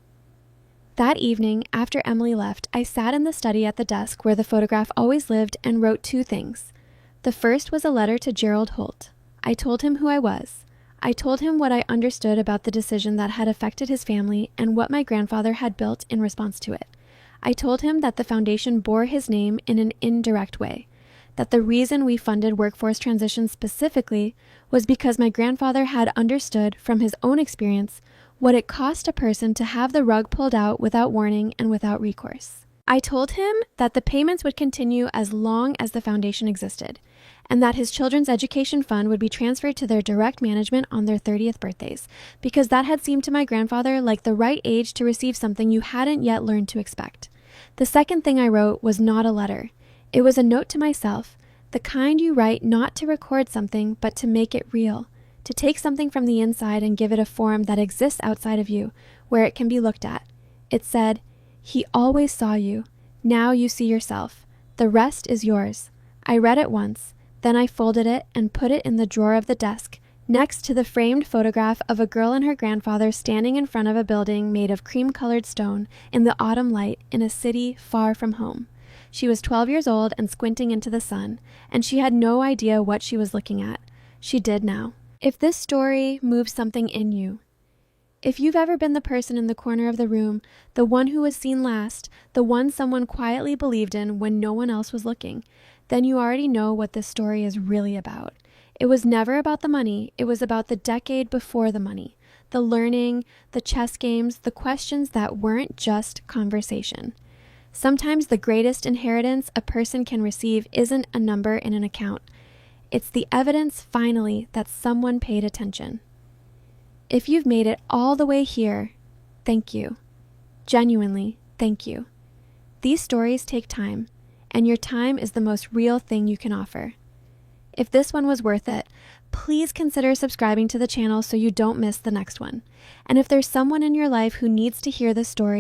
That evening, after Emily left, I sat in the study at the desk where the photograph always lived and wrote 2 things. The first was a letter to Gerald Holt. I told him who I was. I told him what I understood about the decision that had affected his family and what my grandfather had built in response to it. I told him that the foundation bore his name in an indirect way, that the reason we funded workforce transition specifically was because my grandfather had understood from his own experience what it cost a person to have the rug pulled out without warning and without recourse. I told him that the payments would continue as long as the foundation existed, and that his children's education fund would be transferred to their direct management on their 30th birthdays, because that had seemed to my grandfather like the right age to receive something you hadn't yet learned to expect. The second thing I wrote was not a letter. It was a note to myself, the kind you write not to record something, but to make it real, to take something from the inside and give it a form that exists outside of you, where it can be looked at. It said, "He always saw you. Now you see yourself. The rest is yours." I read it once, then I folded it and put it in the drawer of the desk, next to the framed photograph of a girl and her grandfather standing in front of a building made of cream-colored stone in the autumn light in a city far from home. She was 12 years old and squinting into the sun, and she had no idea what she was looking at. She did now. If this story moves something in you, if you've ever been the person in the corner of the room, the one who was seen last, the one someone quietly believed in when no one else was looking, then you already know what this story is really about. It was never about the money. It was about the decade before the money, the learning, the chess games, the questions that weren't just conversation. Sometimes the greatest inheritance a person can receive isn't a number in an account. It's the evidence, finally, that someone paid attention. If you've made it all the way here, thank you. Genuinely, thank you. These stories take time, and your time is the most real thing you can offer. If this one was worth it, please consider subscribing to the channel so you don't miss the next one. And if there's someone in your life who needs to hear this story,